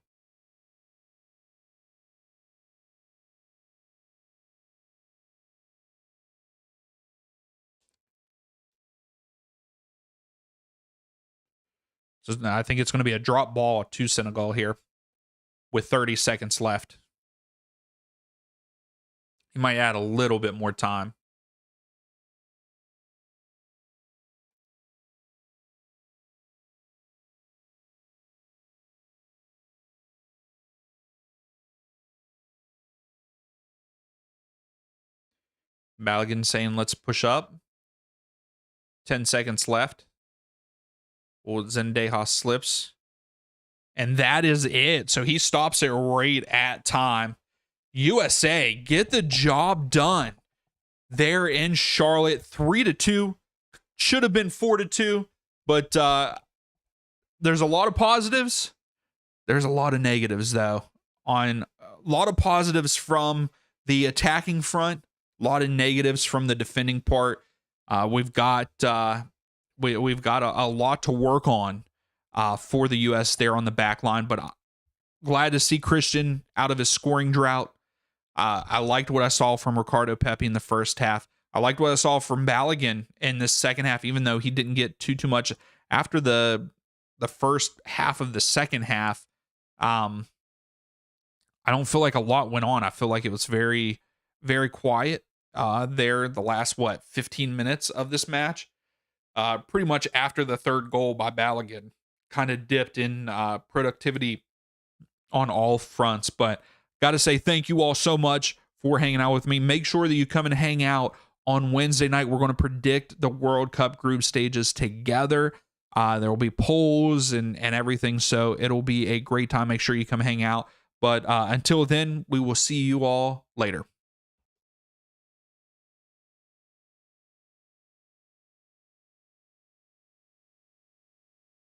So I think it's going to be a drop ball to Senegal here with 30 seconds left. He might add a little bit more time. Balogun saying, let's push up. 10 seconds left. Well, Zendejas slips. And that is it. So he stops it right at time. USA get the job done there in Charlotte. 3-2. Should have been 4-2. But there's a lot of positives. There's a lot of negatives, though. On a lot of positives from the attacking front. A lot of negatives from the defending part. We've got we've got a lot to work on for the U.S. there on the back line, but glad to see Christian out of his scoring drought. I liked what I saw from Ricardo Pepi in the first half. I liked what I saw from Balogun in the second half, even though he didn't get too much after the first half of the second half. I don't feel like a lot went on. I feel like it was very, very quiet there the last 15 minutes of this match. Pretty much after the third goal by Balogun, kind of dipped in productivity on all fronts, but got to say thank you all so much for hanging out with me. Make sure that you come and hang out on Wednesday night. We're going to predict the World Cup group stages together. There will be polls and everything, so it'll be a great time. Make sure you come hang out. But until then, we will see you all later.